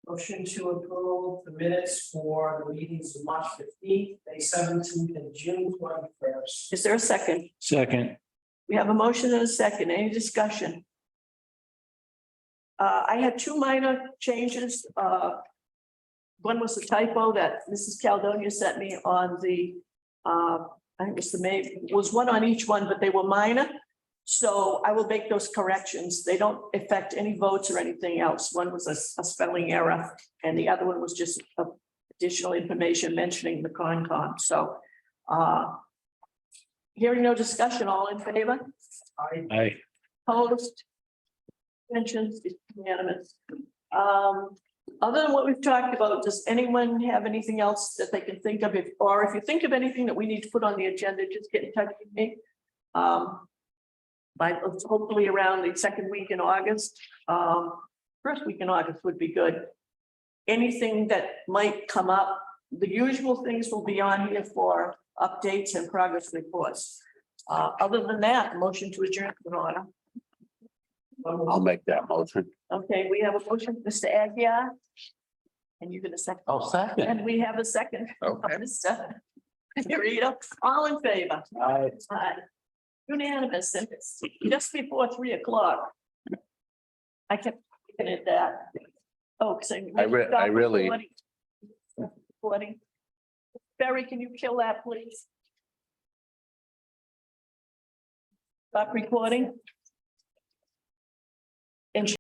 Motion to approve the minutes for the meetings of March 15th, May 17th, and June 21st. Is there a second? Second. We have a motion and a second. Any discussion? I had two minor changes. One was a typo that Mrs. Caledonia sent me on the, I think it was the May, was one on each one, but they were minor. So I will make those corrections. They don't affect any votes or anything else. One was a spelling error and the other one was just additional information mentioning the Concom. So hearing no discussion, all in favor? Aye. Opposed? Mentions, it's unanimous. Other than what we've talked about, does anyone have anything else that they can think of? Or if you think of anything that we need to put on the agenda, just get in touch with me. By hopefully around the second week in August, first week in August would be good. Anything that might come up, the usual things will be on here for updates and progress reports. Other than that, motion to adjourn in order. I'll make that motion. Okay, we have a motion, Mr. Aguirre. And you're gonna second. Oh, second. And we have a second. Okay. Mr. Rita, all in favor? Aye. Aye. Unanimous, and it's just before 3 o'clock. I kept looking at that. Oh, saying. I really. Recording. Barry, can you kill that, please? Stop recording. And